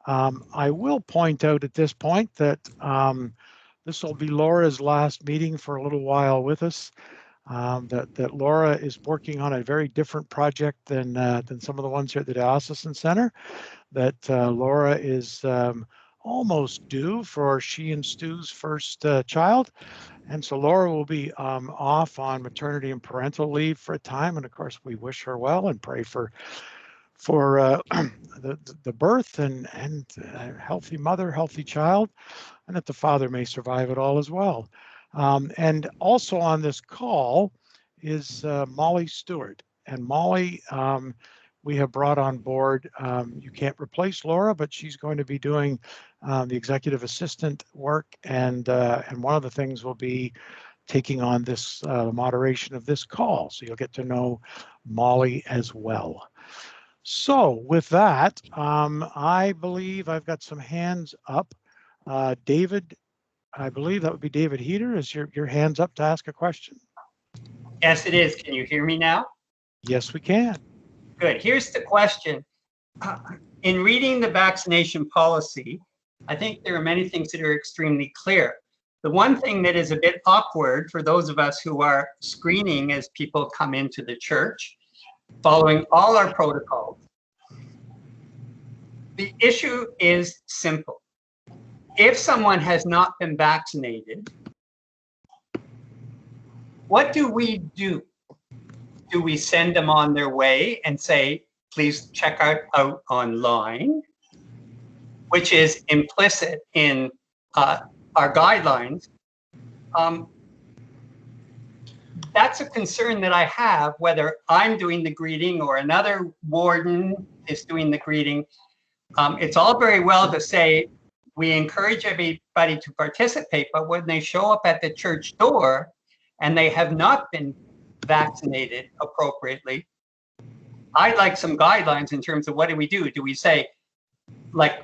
I will point out at this point that this will be Laura's last meeting for a little while with us. That Laura is working on a very different project than some of the ones here at the Diocesan Center. That Laura is almost due for she and Stu's first child, and so Laura will be off on maternity and parental leave for a time. And of course, we wish her well and pray for the birth and a healthy mother, healthy child, and that the father may survive it all as well. And also on this call is Molly Stewart. And Molly, we have brought on board. You can't replace Laura, but she's going to be doing the executive assistant work. And one of the things will be taking on this moderation of this call. So you'll get to know Molly as well. So with that, I believe I've got some hands up. David, I believe that would be David Heater. Is your hands up to ask a question? Yes, it is. Can you hear me now? Yes, we can. Good. Here's the question. In reading the vaccination policy, I think there are many things that are extremely clear. The one thing that is a bit awkward for those of us who are screening as people come into the church, following all our protocols, the issue is simple. If someone has not been vaccinated, what do we do? Do we send them on their way and say, please check out online, which is implicit in our guidelines? That's a concern that I have, whether I'm doing the greeting or another warden is doing the greeting. It's all very well to say, we encourage everybody to participate, but when they show up at the church door and they have not been vaccinated appropriately, I'd like some guidelines in terms of what do we do? Do we say, like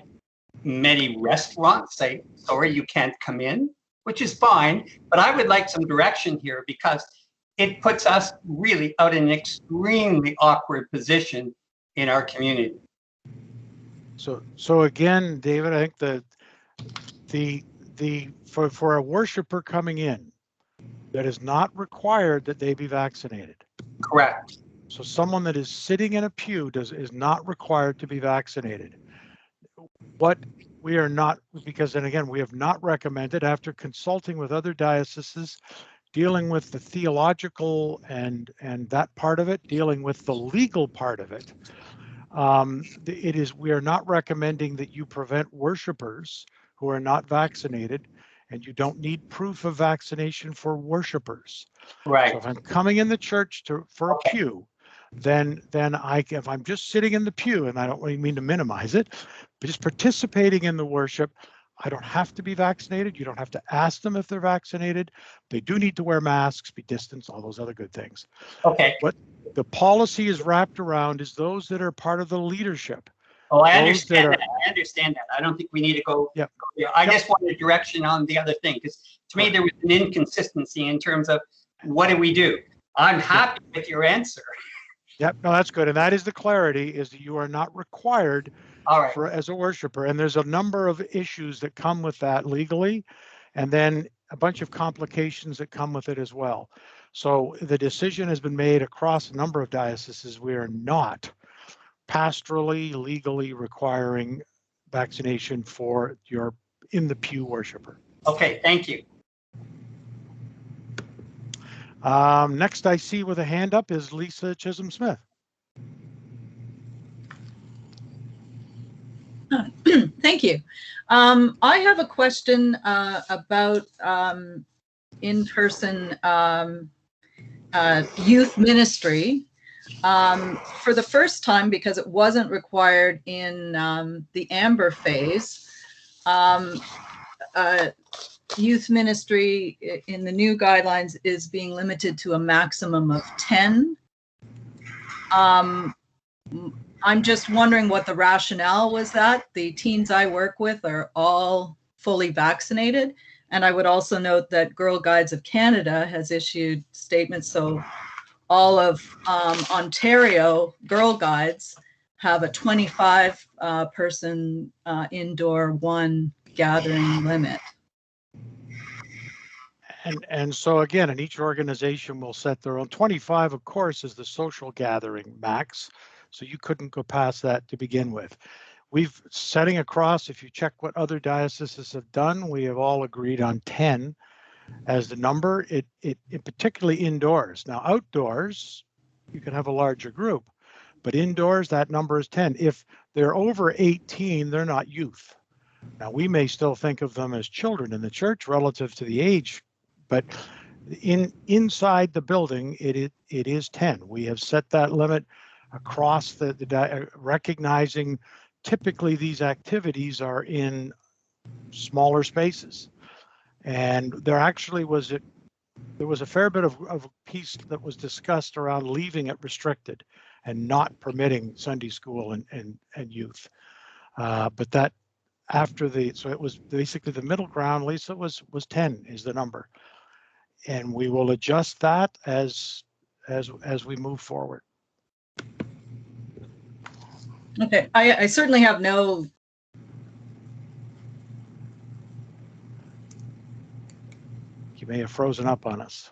many restaurants say, sorry, you can't come in, which is fine, but I would like some direction here because it puts us really out in an extremely awkward position in our community. So again, David, I think for a worshiper coming in, that is not required that they be vaccinated. Correct. So someone that is sitting in a pew is not required to be vaccinated. What we are not, because then again, we have not recommended, after consulting with other dioceses, dealing with the theological and that part of it, dealing with the legal part of it, we are not recommending that you prevent worshipers who are not vaccinated, and you don't need proof of vaccination for worshipers. Right. So if I'm coming in the church for a Okay. pew, then if I'm just sitting in the pew, and I don't really mean to minimize it, but just participating in the worship, I don't have to be vaccinated. You don't have to ask them if they're vaccinated. They do need to wear masks, be distanced, all those other good things. Okay. What the policy is wrapped around is those that are part of the leadership. Oh, I Those understand that that. I understand that. I don't think we need to go. Yep. I just wanted direction on the other thing, because to me there was an inconsistency in terms of what do we do. I'm happy with your answer. Yep, no, that's good. And that is the clarity, is that you are not required All right. as a worshiper. And there's a number of issues that come with that legally, and then a bunch of complications that come with it as well. So the decision has been made across a number of dioceses. We are not pastorally, legally requiring vaccination for your in the pew worshiper. Okay, thank you. Next I see with a hand up is Lisa Chisholm-Smith. Thank you. I have a question about in-person youth ministry. For the first time, because it wasn't required in the amber phase, youth ministry in the new guidelines is being limited to a maximum of 10. I'm just wondering what the rationale was. That the teens I work with are all fully vaccinated. And I would also note that Girl Guides of Canada has issued statements. So all of Ontario Girl Guides have a 25 person indoor one gathering limit. And so again, and each organization will set their own. 25, of course, is the social gathering max. So you couldn't go past that to begin with. We've setting across, if you check what other dioceses have done, we have all agreed on 10 as the number, it particularly indoors. Now outdoors, you can have a larger group, but indoors, that number is 10. If they're over 18, they're not youth. Now we may still think of them as children in the church relative to the age, but inside the building, it is 10. We have set that limit across the recognizing typically these activities are in smaller spaces. And there actually was a fair bit of a piece that was discussed around leaving it restricted and not permitting Sunday school and youth. But that so it was basically the middle ground, Lisa, was 10 is the number. And we will adjust that as we move forward. Okay, I certainly have no. You may have frozen up on us.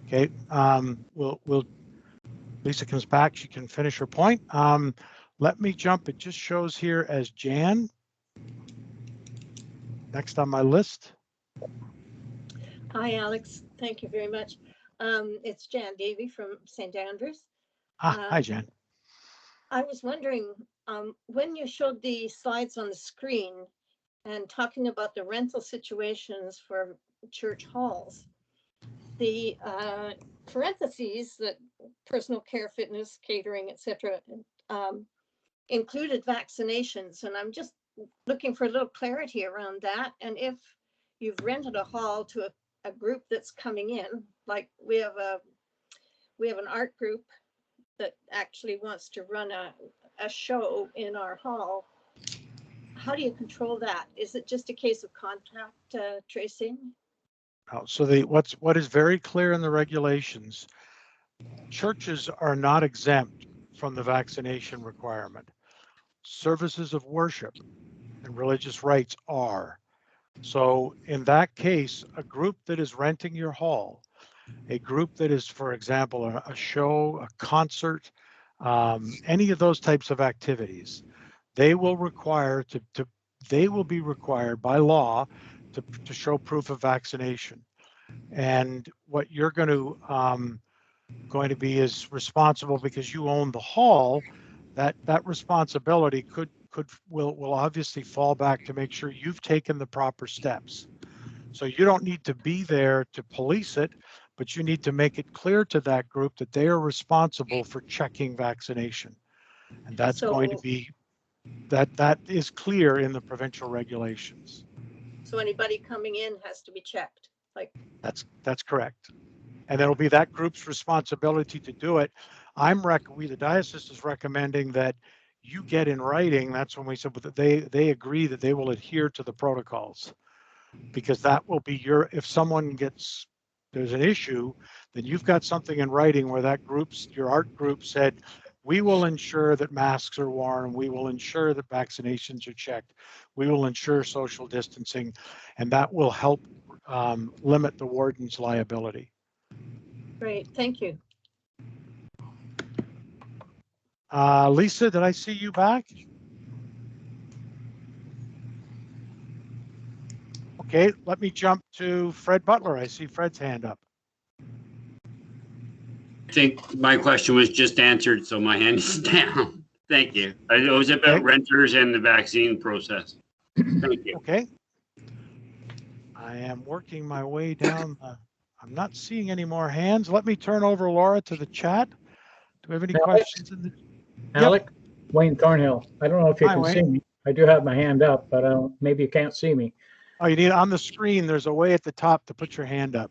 Okay, we'll Lisa comes back, she can finish her point. Let me jump, it just shows here as Jan. Next on my list. Hi, Alex. Thank you very much. It's Jan Davey from St. Andrews. Hi, Jan. I was wondering, when you showed the slides on the screen and talking about the rental situations for church halls, the parentheses that personal care, fitness, catering, etc., included vaccinations, and I'm just looking for a little clarity around that. And if you've rented a hall to a group that's coming in, like we have an art group that actually wants to run a show in our hall, how do you control that? Is it just a case of contact tracing? So what is very clear in the regulations, churches are not exempt from the vaccination requirement. Services of worship and and religious rights are. So in that case, a group that is renting your hall, a group that is, for example, a show, a concert, any of those types of activities, they will be required by law to show proof of vaccination. And what you're going to be is responsible, because you own the hall. That responsibility will obviously fall back to make sure you've taken the proper steps. So you don't need to be there to police it, but you need to make it clear to that group that they are responsible for checking vaccination. And that's going to be, that is clear in the provincial regulations. So anybody coming in has to be checked, like. That's correct. And it'll be that group's responsibility to do it. The diocese is recommending that you get in writing. That's when we said that they agree that they will adhere to the protocols, because that will be if someone there's an issue, then you've got something in writing where your art group said, we will ensure that masks are worn, we will ensure that vaccinations are checked, we will ensure social distancing, and that will help limit the warden's liability. Great, thank you. Lisa, did I see you back? Okay, let me jump to Fred Butler. I see Fred's hand up. I think my question was just answered, so my hand is down. Thank you. It was about renters and the vaccine process. Thank you. Okay. I am working my way down. I'm not seeing any more hands. Let me turn over, Laura, to the chat. Do we have any questions? Alec, yep. Wayne Thornhill. I don't know if you can Wayne. see me. I do have my hand up, but maybe you can't see me. Oh, you need on the screen. There's a way at the top to put your hand up.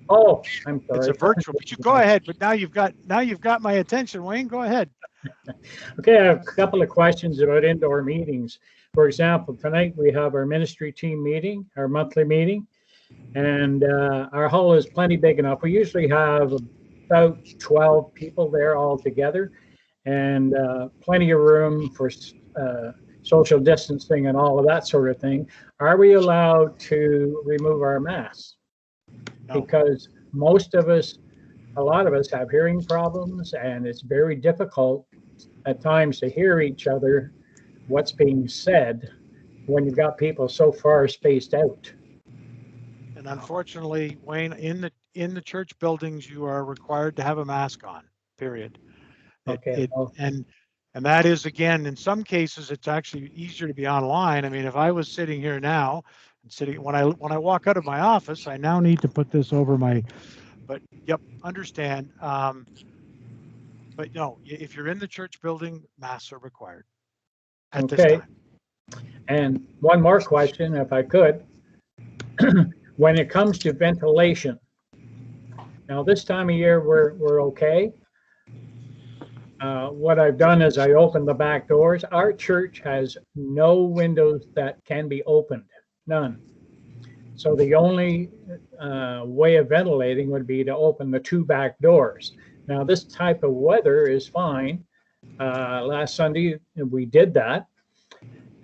Oh, I'm sorry. It's a virtual, but you go ahead. But now you've got my attention, Wayne. Go ahead. Okay, I have a couple of questions about indoor meetings. For example, tonight we have our ministry team meeting, our monthly meeting, and our hall is plenty big enough. We usually have about 12 people there all together, and plenty of room for social distancing and all of that sort of thing. Are we allowed to remove our masks? No. Because a lot of us have hearing problems, and it's very difficult at times to hear each other, what's being said, when you've got people so far spaced out. And unfortunately, Wayne, in the church buildings, you are required to have a mask on, period. Okay. And that is, again, in some cases, it's actually easier to be online. I mean, if I was sitting here now, when I walk out of my office, I now need to put this over my, but yep, understand. But no, if you're in the church building, masks are required at this time. And one more question, if I could. When it comes to ventilation, now this time of year we're okay. What I've done is I opened the back doors. Our church has no windows that can be opened, none. So the only way of ventilating would be to open the 2 back doors. Now this type of weather is fine. Last Sunday we did that,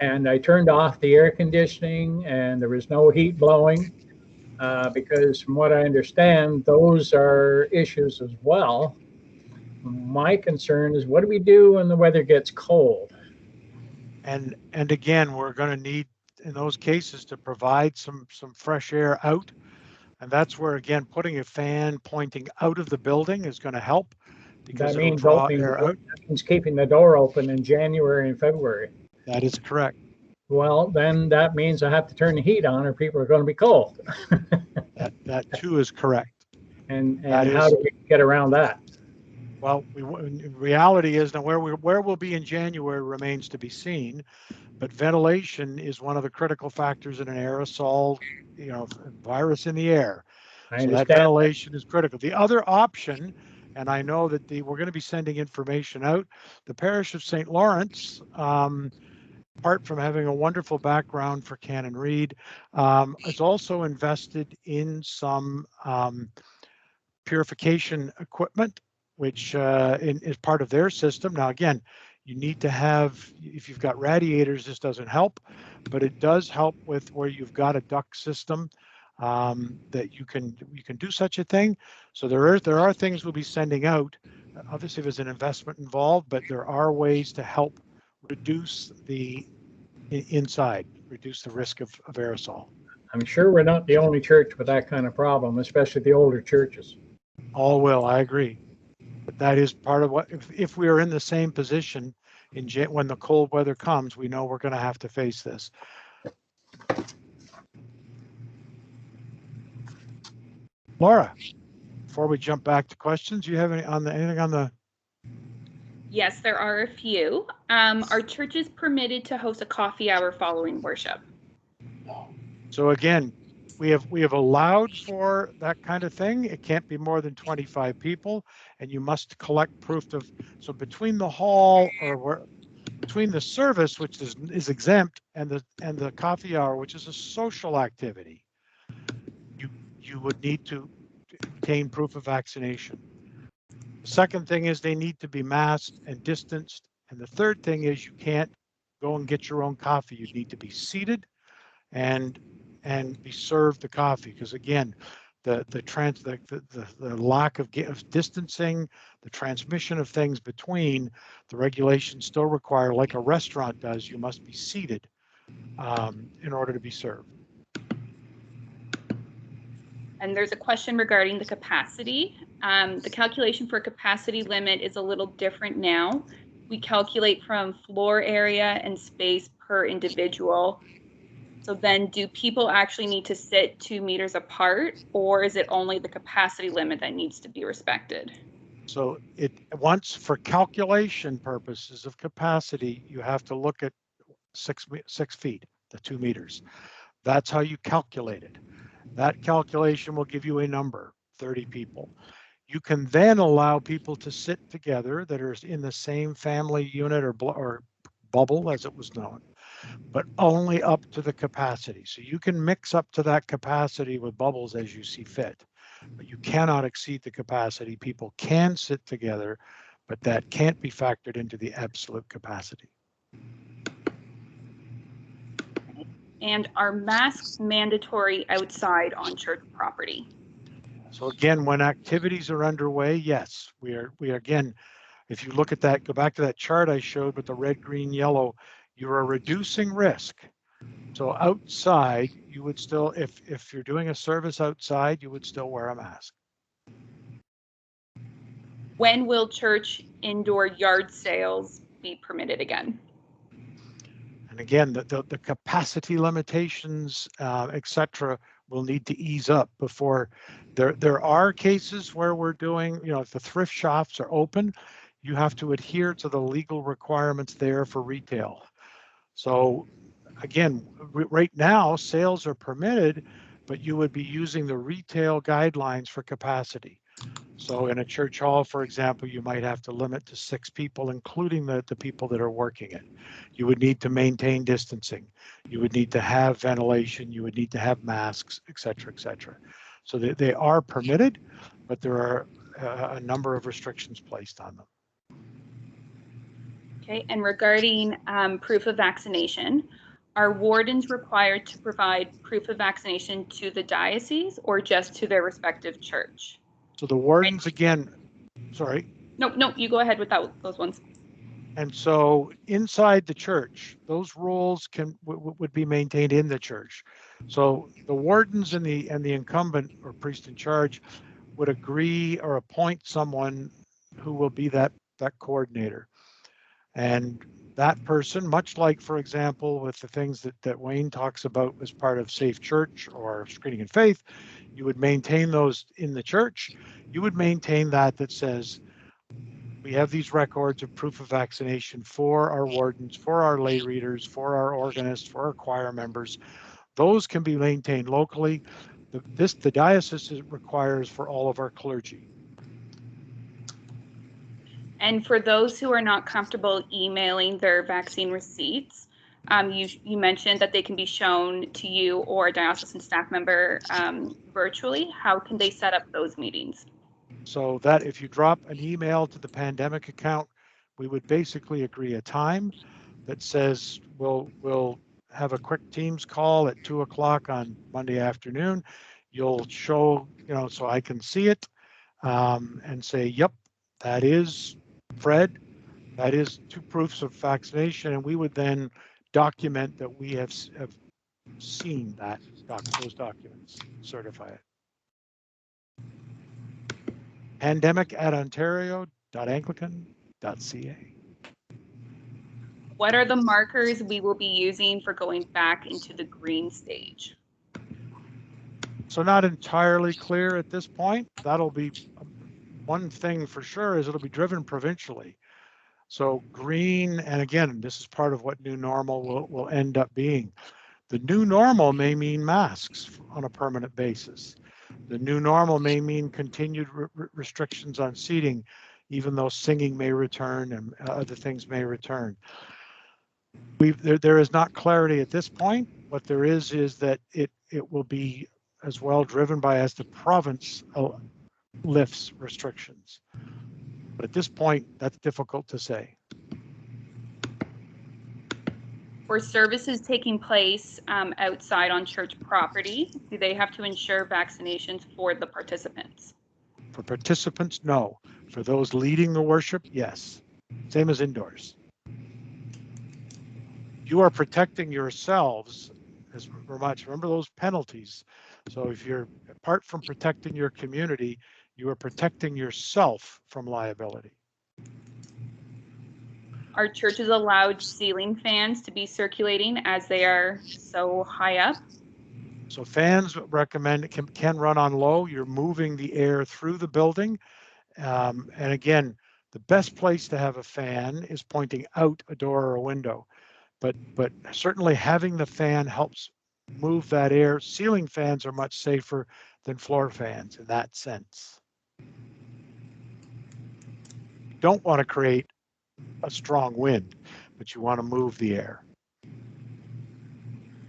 and I turned off the air conditioning, and there was no heat blowing, because from what I understand, those are issues as well. My concern is, what do we do when the weather gets cold? And again, we're going to need, in those cases, to provide some fresh air out. And that's where, again, putting a fan pointing out of the building is going to help, because it'll draw air out. That means keeping the door open in January and February. That is correct. Well, then that means I have to turn the heat on, or people are going to be cold. that too is correct. And how do we get around that? Well, reality is, now where we'll be in January remains to be seen, but ventilation is one of the critical factors in an aerosol, virus in the air. So that ventilation is critical. The other option, and I know that we're going to be sending information out, the parish of St. Lawrence, apart from having a wonderful background for Canon Reed, is also invested in some purification equipment, which is part of their system. Now, again, You need to have, if you've got radiators, this doesn't help, but it does help with where you've got a duct system that you can do such a thing. So there are things we'll be sending out. Obviously, there's an investment involved, but there are ways to help reduce the inside, reduce the risk of aerosol. I'm sure we're not the only church with that kind of problem, especially the older churches. All will, I agree. But that is part of what, if we are in the same position when the cold weather comes, we know we're going to have to face this. Laura, before we jump back to questions, do you have anything on the? Yes, there are a few. Are churches permitted to host a coffee hour following worship? So again, we have allowed for that kind of thing. It can't be more than 25 people, and you must collect proof of. So between the hall between the service, which is exempt, and the coffee hour, which is a social activity, you would need to obtain proof of vaccination. The second thing is they need to be masked and distanced, and the third thing is you can't go and get your own coffee. You need to be seated and be served the coffee, because again, the lack of distancing, the transmission of things between, the regulations still require, like a restaurant does, you must be seated in order to be served. And there's a question regarding the capacity. The calculation for capacity limit is a little different now. We calculate from floor area and space per individual. So then do people actually need to sit 2 meters apart, or is it only the capacity limit that needs to be respected? So for calculation purposes of capacity, you have to look at 6 feet, the 2 meters. That's how you calculate it. That calculation will give you a number, 30 people. You can then allow people to sit together that are in the same family unit or bubble, as it was known, but only up to the capacity. So you can mix up to that capacity with bubbles as you see fit, but you cannot exceed the capacity. People can sit together, but that can't be factored into the absolute capacity. And are masks mandatory outside on church property? So again, when activities are underway, yes, we are again, if you look at that, go back to that chart I showed with the red, green, yellow, you are reducing risk. So outside, you would still, if you're doing a service outside, you would still wear a mask. When will church indoor yard sales be permitted again? And again, the capacity limitations, et cetera, will need to ease up before there are cases where we're doing, if the thrift shops are open, you have to adhere to the legal requirements there for retail. So again, right now sales are permitted, but you would be using the retail guidelines for capacity. So in a church hall, for example, you might have to limit to 6 people, including the people that are working it. You would need to maintain distancing. You would need to have ventilation. You would need to have masks, et cetera, et cetera. So they are permitted, but there are a number of restrictions placed on them. Okay, and regarding proof of vaccination, are wardens required to provide proof of vaccination to the diocese or just to their respective church? So the wardens, again, sorry. No, you go ahead with those ones. And so inside the church, those roles would be maintained in the church. So the wardens and the incumbent or priest in charge would agree or appoint someone who will be that coordinator. And that person, much like, for example, with the things that Wayne talks about as part of Safe Church or Screening in Faith, you would maintain those in the church. You would maintain that says, we have these records of proof of vaccination for our wardens, for our lay readers, for our organists, for our choir members. Those can be maintained locally. The diocese requires for all of our clergy. And for those who are not comfortable emailing their vaccine receipts, you mentioned that they can be shown to you or a diocesan staff member virtually. How can they set up those meetings? So that if you drop an email to the pandemic account, We would basically agree a time that says we'll have a quick Teams call at 2 o'clock on Monday afternoon. You'll show, so I can see it and say, yep, that is Fred. That is 2 proofs of vaccination. And we would then document that we have seen those documents, certify it. pandemic@ontario.anglican.ca. What are the markers we will be using for going back into the green stage? So not entirely clear at this point. That'll be one thing for sure, is it'll be driven provincially. So green, and again, this is part of what new normal will end up being. The new normal may mean masks on a permanent basis. The new normal may mean continued restrictions on seating, even though singing may return and other things may return. There is not clarity at this point. What there is that it will be as well driven by as the province lifts restrictions. But at this point, that's difficult to say. For services taking place outside on church property, do they have to ensure vaccinations for the participants? For participants, no. For those leading the worship, yes. Same as indoors. You are protecting yourselves as much. Remember those penalties. So if you're, apart from protecting your community, you are protecting yourself from liability. Are churches allowed ceiling fans to be circulating as they are so high up? So fans recommend can run on low. You're moving the air through the building. And again, the best place to have a fan is pointing out a door or a window. But certainly having the fan helps move that air. Ceiling fans are much safer than floor fans in that sense. You don't want to create a strong wind, but you want to move the air.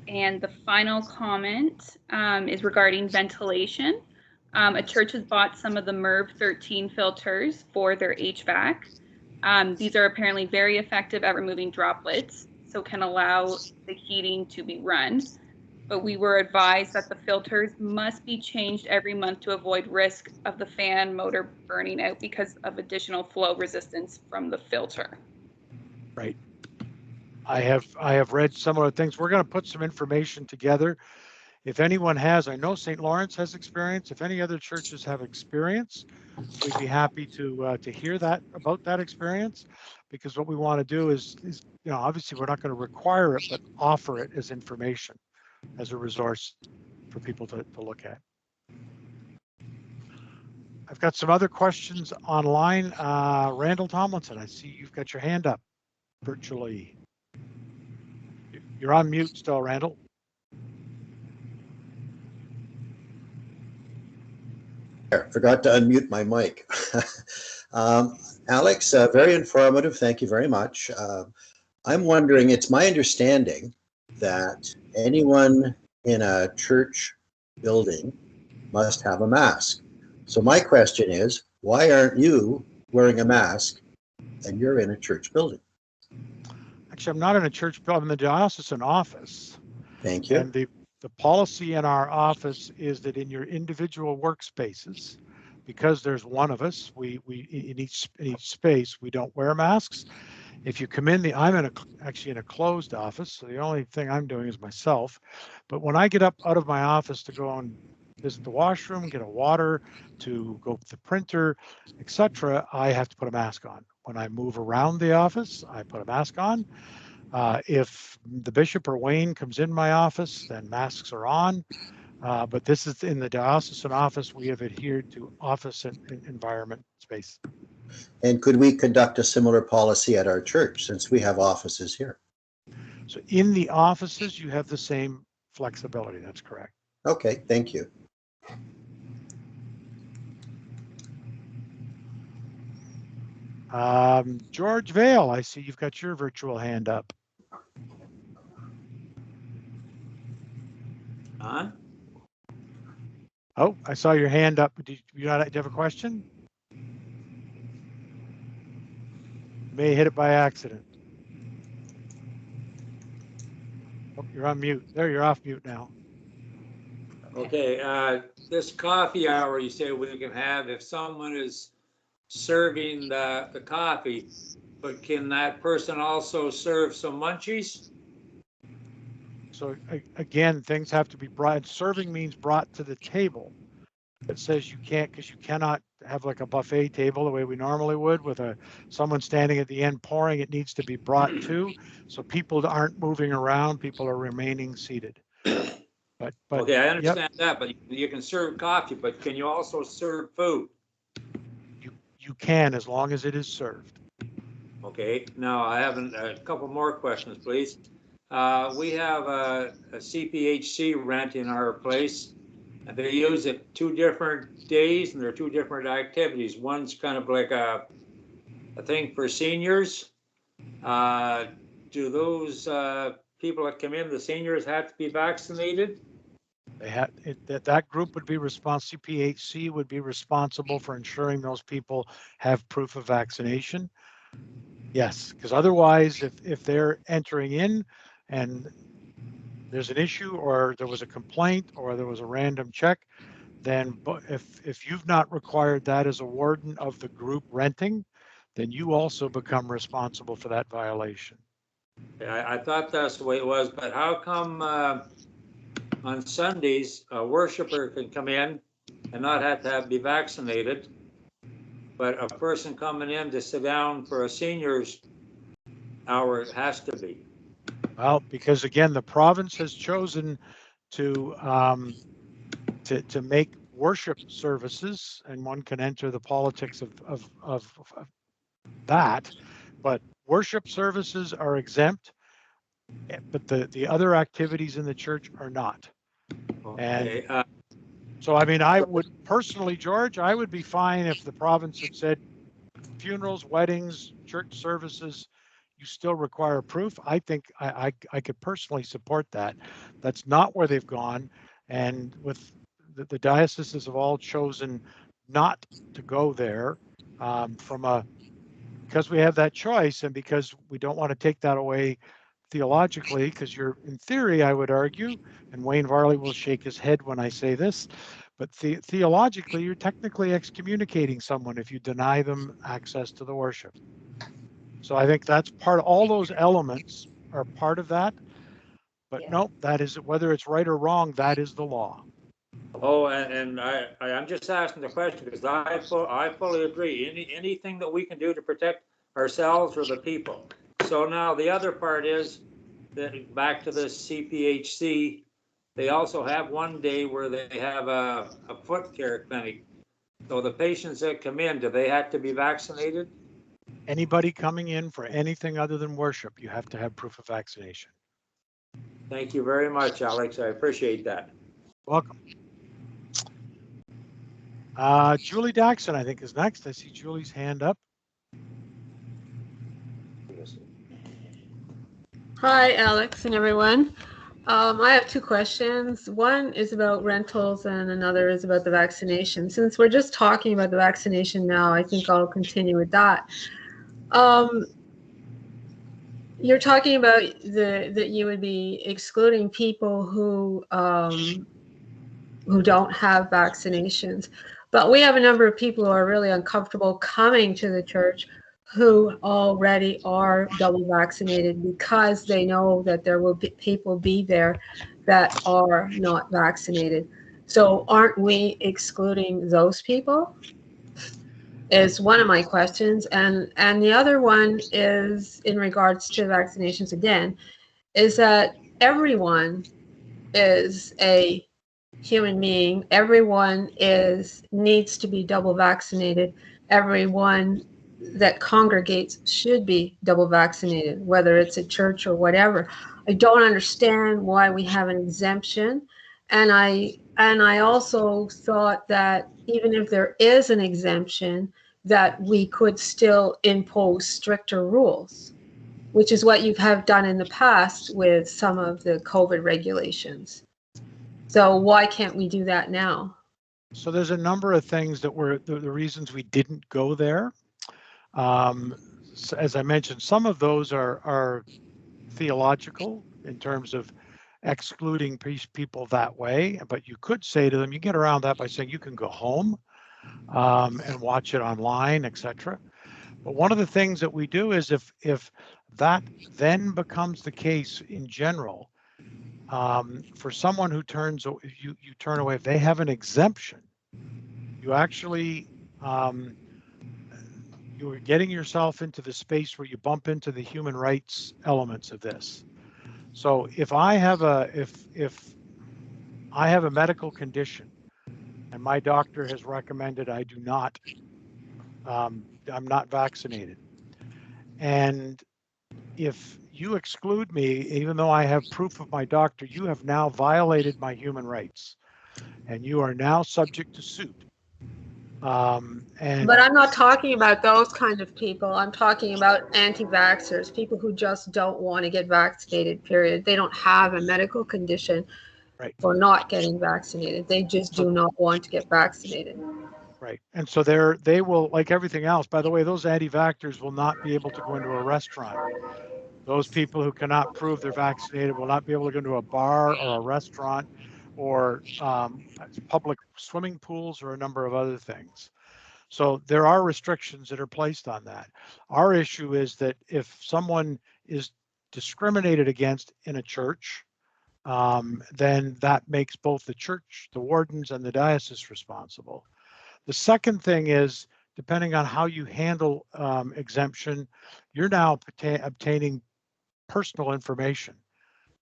And the final comment is regarding ventilation. A church has bought some of the MERV 13 filters for their HVAC. These are apparently very effective at removing droplets, so can allow the heating to be run. But we were advised that the filters must be changed every month to avoid risk of the fan motor burning out because of additional flow resistance from the filter. Right. I have read similar things. We're going to put some information together. If anyone has, I know St. Lawrence has experience. If any other churches have experience, we'd be happy to hear about that experience, because what we want to do is obviously we're not going to require it, but offer it as information, as a resource for people to look at. I've got some other questions online. Randall Tomlinson, I see you've got your hand up virtually. You're on mute still, Randall. Forgot to unmute my mic. Alex, very informative. Thank you very much. I'm wondering, it's my understanding that anyone in a church building must have a mask. So my question is, why aren't you wearing a mask and you're in a church building? Actually, I'm not in a church building. I'm in the diocesan office. Thank you. And the policy in our office is that in your individual workspaces, because there's one of us, we in each space, we don't wear masks. If you come in, I'm actually in a closed office, so the only thing I'm doing is myself. But when I get up out of my office to go and visit the washroom, get a water, to go to the printer, etc., I have to put a mask on. When I move around the office, I put a mask on. If the bishop or Wayne comes in my office, then masks are on. But this is in the diocesan office. We have adhered to office and environment space. And could we conduct a similar policy at our church, since we have offices here? So in the offices, you have the same flexibility. That's correct. Okay, thank you. George Vale, I see you've got your virtual hand up. On? Oh, I saw your hand up. Do you have a question? may hit it by accident. Oh, you're on mute. There, you're off mute now. Okay, this coffee hour you say we can have if someone is serving the coffee, but can that person also serve some munchies? So again, things have to be brought. Serving means brought to the table. It says you can't, because you cannot have like a buffet table the way we normally would with someone standing at the end pouring. It needs to be brought to, so people aren't moving around. People are remaining seated. But Okay, I understand that, but you can serve coffee, but can you also serve food? You can, as long as it is served. Okay, now I have a couple more questions, please. We have a CPHC rent in our place. And they use it 2 different days, and they're 2 different activities. One's kind of like a thing for seniors. Do those people that come in, the seniors, have to be vaccinated? They had that group would be responsible. CPHC would be responsible for ensuring those people have proof of vaccination. Yes, because otherwise, if they're entering in and there's an issue, or there was a complaint, or there was a random check, then if you've not required that as a warden of the group renting, then you also become responsible for that violation. I thought that's the way it was, but how come on Sundays a worshiper can come in and not have to be vaccinated, but a person coming in to sit down for a senior's hour has to be? Well, because again, the province has chosen to make worship services, and one can enter the politics of that, but worship services are exempt, but the other activities in the church are not. Okay. And so, I mean, I would personally, George, I would be fine if the province had said funerals, weddings, church services, you still require proof. I think I could personally support that. That's not where they've gone. And with the dioceses have all chosen not to go there because we have that choice, and because we don't want to take that away theologically, because you're, in theory, I would argue, and Wayne Varley will shake his head when I say this, but theologically, you're technically excommunicating someone if you deny them access to the worship. So I think that's all those elements are part of that. But no, that is, whether it's right or wrong, that is the law. Oh, and I'm just asking the question because I fully agree. Anything that we can do to protect ourselves or the people. So now the other part is that back to the CPHC, they also have one day where they have a foot care clinic. So the patients that come in, do they have to be vaccinated? Anybody coming in for anything other than worship, you have to have proof of vaccination. Thank you very much, Alex. I appreciate that. Welcome. Julie Daxon, I think, is next. I see Julie's hand up. Hi, Alex and everyone. I have 2 questions. One is about rentals and another is about the vaccination. Since we're just talking about the vaccination now, I think I'll continue with that. You're talking about that you would be excluding people who don't have vaccinations, but we have a number of people who are really uncomfortable coming to the church who already are double vaccinated because they know that there will be people there that are not vaccinated. So aren't we excluding those people? Is one of my questions. And the other one is in regards to vaccinations again, is that everyone is a human being. Everyone needs to be double vaccinated. Everyone that congregates should be double vaccinated, whether it's a church or whatever. I don't understand why we have an exemption. And I also thought that even if there is an exemption, that we could still impose stricter rules, which is what you have done in the past with some of the COVID regulations. So why can't we do that now? So there's a number of things that were the reasons we didn't go there. as I mentioned, some of those are theological in terms of excluding people that way, but you could say to them, you get around that by saying you can go home and watch it online, etc. But one of the things that we do is if that then becomes the case in general, for someone who you turn away, if they have an exemption, you actually you're getting yourself into the space where you bump into the human rights elements of this. So if I have a medical condition and my doctor has recommended I do not, I'm not vaccinated, and if you exclude me, even though I have proof of my doctor, you have now violated my human rights, and you are now subject to suit. But I'm not talking about those kind of people. I'm talking about anti-vaxxers, people who just don't want to get vaccinated, period. They don't have a medical condition for not getting vaccinated. They just do not want to get vaccinated. Right. And so they will, like everything else, by the way, those anti-vaxxers will not be able to go into a restaurant. Those people who cannot prove they're vaccinated will not be able to go into a bar or a restaurant or public swimming pools or a number of other things. So there are restrictions that are placed on that. Our issue is that if someone is discriminated against in a church, then that makes both the church, the wardens, and the diocese responsible. The second thing is, depending on how you handle exemption, you're now obtaining personal information,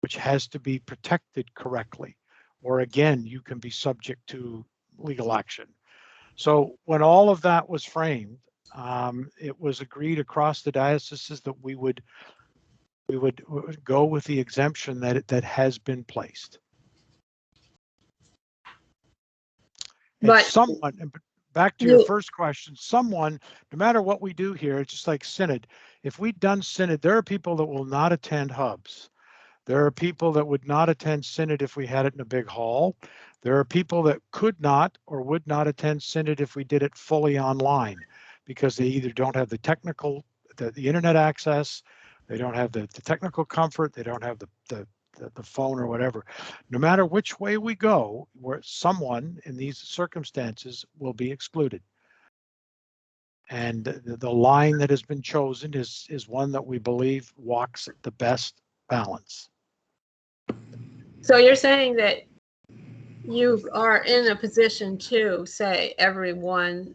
which has to be protected correctly, or again, you can be subject to legal action. So when all of that was framed, it was agreed across the dioceses that we would go with the exemption that has been placed. But someone, back to your first question, someone, no matter what we do here, it's just like Synod. If we'd done Synod, there are people that will not attend hubs. There are people that would not attend Synod if we had it in a big hall. There are people that could not or would not attend Synod if we did it fully online, because they either don't have the technical, the internet access, they don't have the technical comfort, they don't have the phone or whatever. No matter which way we go, where someone in these circumstances will be excluded. And the line that has been chosen is one that we believe walks the best balance. So you're saying that you are in a position to say everyone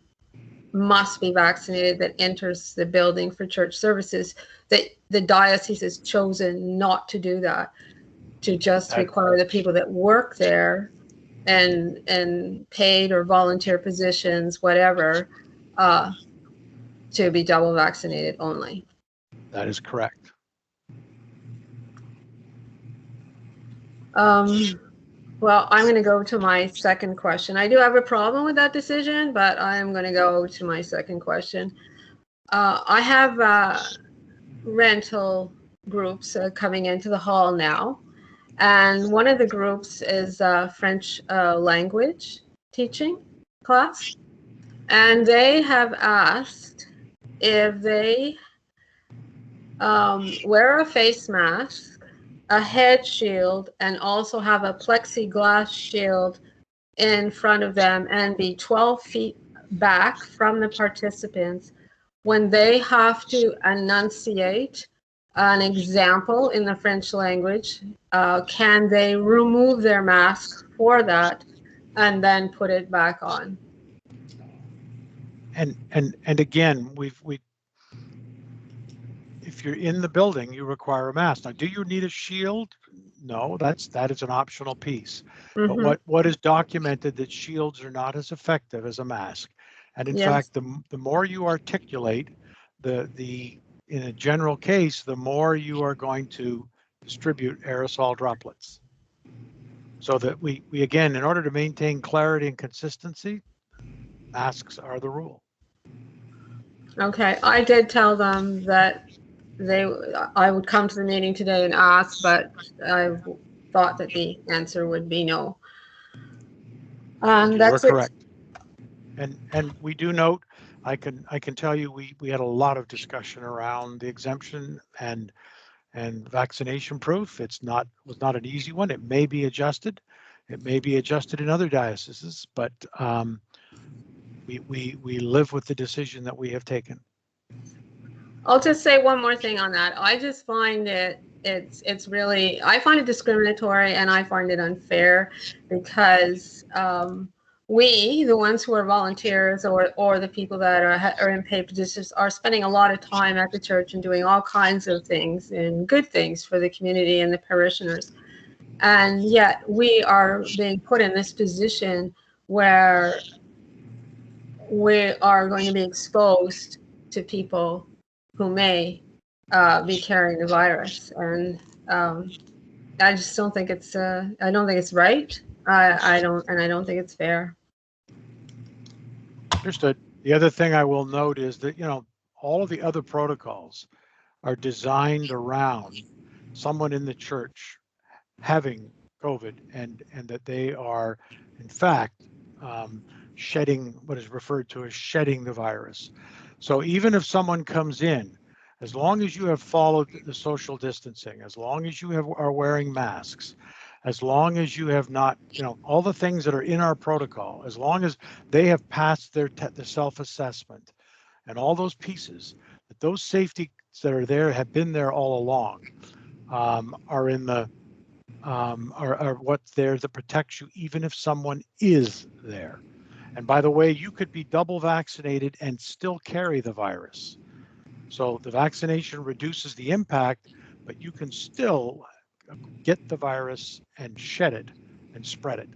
must be vaccinated that enters the building for church services, that the diocese has chosen not to do that, to just require the people that work there and paid or volunteer positions, whatever, to be double vaccinated only. That is correct. Well, I'm going to go to my second question. I do have a problem with that decision, but I'm going to go to my second question. I have rental groups coming into the hall now, and one of the groups is French language teaching class, and they have asked if they wear a face mask, a head shield, and also have a plexiglass shield in front of them and be 12 feet back from the participants when they have to enunciate an example in the French language. Can they remove their mask for that and then put it back on? And again, if you're in the building, you require a mask. Now, do you need a shield? No, that is an optional piece. Mm-hmm. But what is documented that shields are not as effective as a mask. And in fact, the more you articulate, in a general case, the more you are going to distribute aerosol droplets. So that we again, in order to maintain clarity and consistency, masks are the rule. Okay, I did tell them that I would come to the meeting today and ask, but I thought that the answer would be no. That's correct. And we do note, I can tell you we had a lot of discussion around the exemption and vaccination proof. Was not an easy one. It may be adjusted. It may be adjusted in other dioceses, but we live with the decision that we have taken. I'll just say one more thing on that. I just find it's really, I find it discriminatory and I find it unfair because we, the ones who are volunteers or the people that are in paid positions, are spending a lot of time at the church and doing all kinds of things and good things for the community and the parishioners. And yet we are being put in this position where we are going to be exposed to people who may be carrying the virus. And I just don't think it's I don't think it's right. I don't think it's fair. Understood. The other thing I will note is that, all of the other protocols are designed around someone in the church having COVID and that they are, in fact, shedding what is referred to as shedding the virus. So even if someone comes in, as long as you have followed the social distancing, as long as you are wearing masks, as long as you have not, all the things that are in our protocol, as long as they have passed the self-assessment and all those pieces, that those safeties that are there have been there all along, are in the are what's there that protects you even if someone is there. And by the way, you could be double vaccinated and still carry the virus. So the vaccination reduces the impact, but you can still get the virus and shed it and spread it.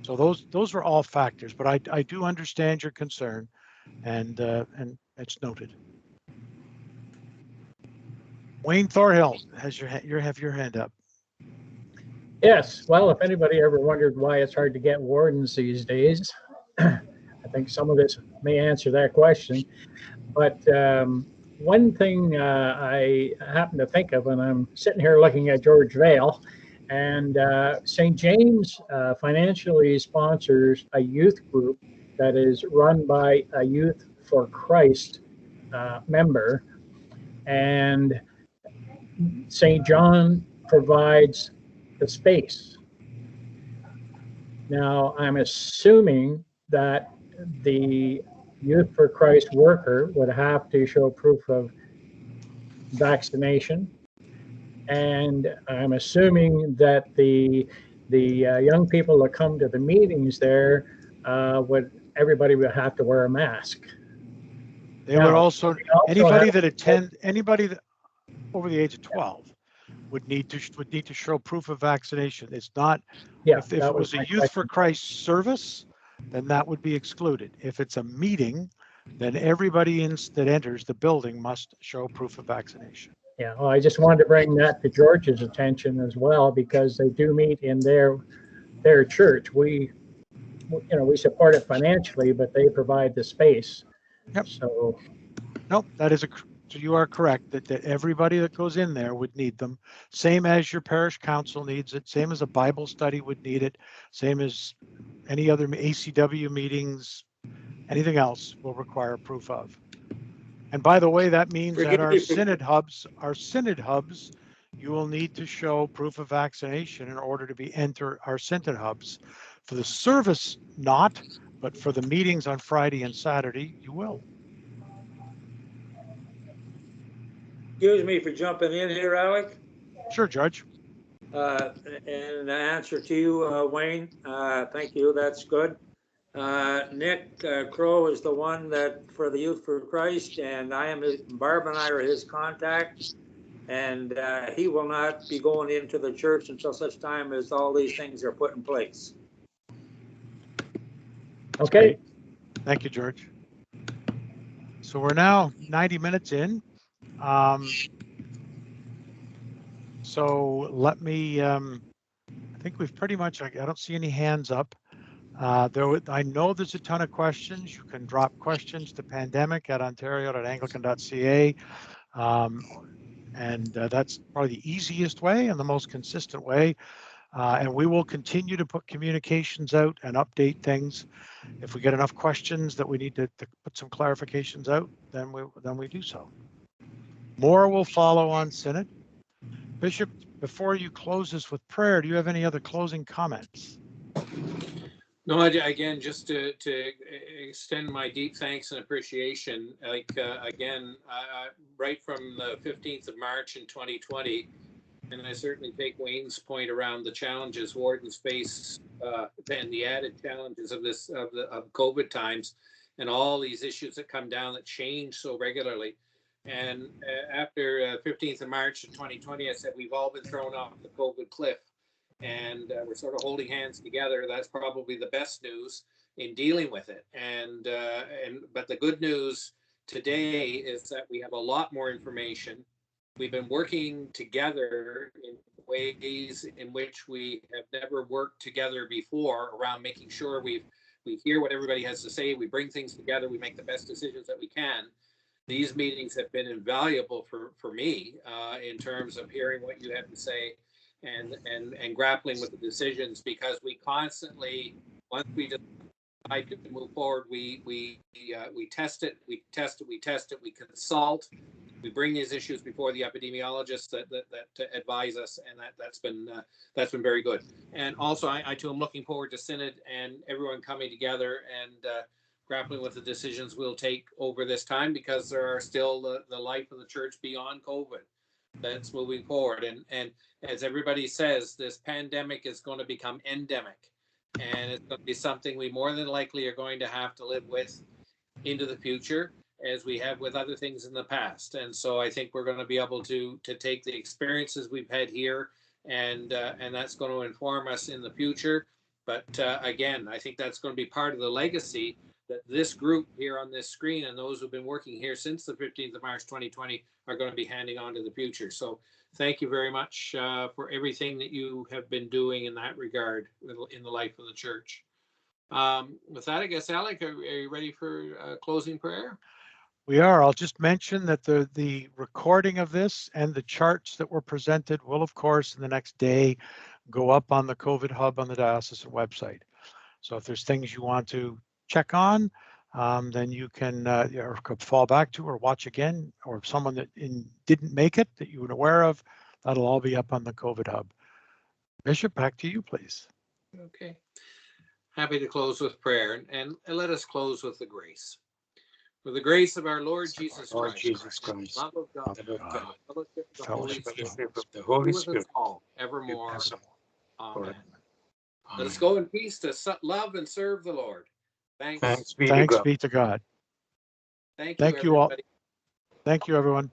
So those are all factors, but I do understand your concern, and it's noted. Wayne Thorhill has your hand up. Yes, well, if anybody ever wondered why it's hard to get wardens these days, I think some of this may answer that question. But one thing I happen to think of when I'm sitting here looking at George Vale, and St. James financially sponsors a youth group that is run by a Youth for Christ member, and St. John provides the space. Now, I'm assuming that the Youth for Christ worker would have to show proof of vaccination, and I'm assuming that the young people that come to the meetings there everybody would have to wear a mask. They would also anybody that over the age of 12 would need to show proof of vaccination. It's not, if it was a Youth for Christ service, then that would be excluded. If it's a meeting, then everybody that enters the building must show proof of vaccination. Yeah, well, I just wanted to bring that to George's attention as well, because they do meet in their church. We support it financially, but they provide the space. Yep. So, nope, so you are correct that everybody that goes in there would need them, same as your parish council needs it, same as a Bible study would need it, same as any other ACW meetings, anything else will require proof of. And by the way, that means that our synod hubs, you will need to show proof of vaccination in order to enter our synod hubs. For the service, not, but for the meetings on Friday and Saturday, you will. Excuse me for jumping in here, Alec. Sure, Judge. In answer to you, Wayne, thank you. That's good. Nick Crow is the one that for the Youth for Christ, and Barb and I are his contact, and he will not be going into the church until such time as all these things are put in place. Okay. Thank you, George. So we're now 90 minutes in. So let me, I think we've pretty much, I don't see any hands up. I know there's a ton of questions. You can drop questions to pandemic@ontario.anglican.ca. And that's probably the easiest way and the most consistent way. And we will continue to put communications out and update things. If we get enough questions that we need to put some clarifications out, then we do so. More will follow on Synod. Bishop, before you close us with prayer, do you have any other closing comments? No, again, just to extend my deep thanks and appreciation, like, again, right from the 15th of March in 2020, and I certainly take Wayne's point around the challenges wardens face and the added challenges of COVID times and all these issues that come down that change so regularly. And after 15th of March of 2020, I said, we've all been thrown off the COVID cliff, and we're sort of holding hands together. That's probably the best news in dealing with it. But the good news today is that we have a lot more information. We've been working together in ways in which we have never worked together before, around making sure we hear what everybody has to say, we bring things together, we make the best decisions that we can. These meetings have been invaluable for me in terms of hearing what you have to say and grappling with the decisions, because we constantly, once we decide to move forward, we test it, we consult. We bring these issues before the epidemiologists that advise us, and that's been very good. And also, I too am looking forward to Synod and everyone coming together and grappling with the decisions we'll take over this time, because there are still the life of the church beyond COVID that's moving forward. And as everybody says, this pandemic is going to become endemic, and it's going to be something we more than likely are going to have to live with into the future, as we have with other things in the past. And so I think we're going to be able to take the experiences we've had here, and that's going to inform us in the future. But again, I think that's going to be part of the legacy that this group here on this screen and those who've been working here since the 15th of March 2020 are going to be handing on to the future. So thank you very much for everything that you have been doing in that regard in the life of the church. With that, I guess, Alec, are you ready for closing prayer? We are. I'll just mention that the recording of this and the charts that were presented will, of course, in the next day go up on the COVID Hub on the diocesan website. So if there's things you want to check on, then you can fall back to or watch again, or if someone that didn't make it that you were aware of, that'll all be up on the COVID Hub. Bishop, back to you, please. Okay. Happy to close with prayer, and let us close with the grace. For the grace of our Lord Jesus Christ, love of God, fellowship of the Holy Spirit, all evermore. Amen. Let us go in peace to love and serve the Lord. Thanks be to God. Thank you, all. everybody. Thank you, everyone.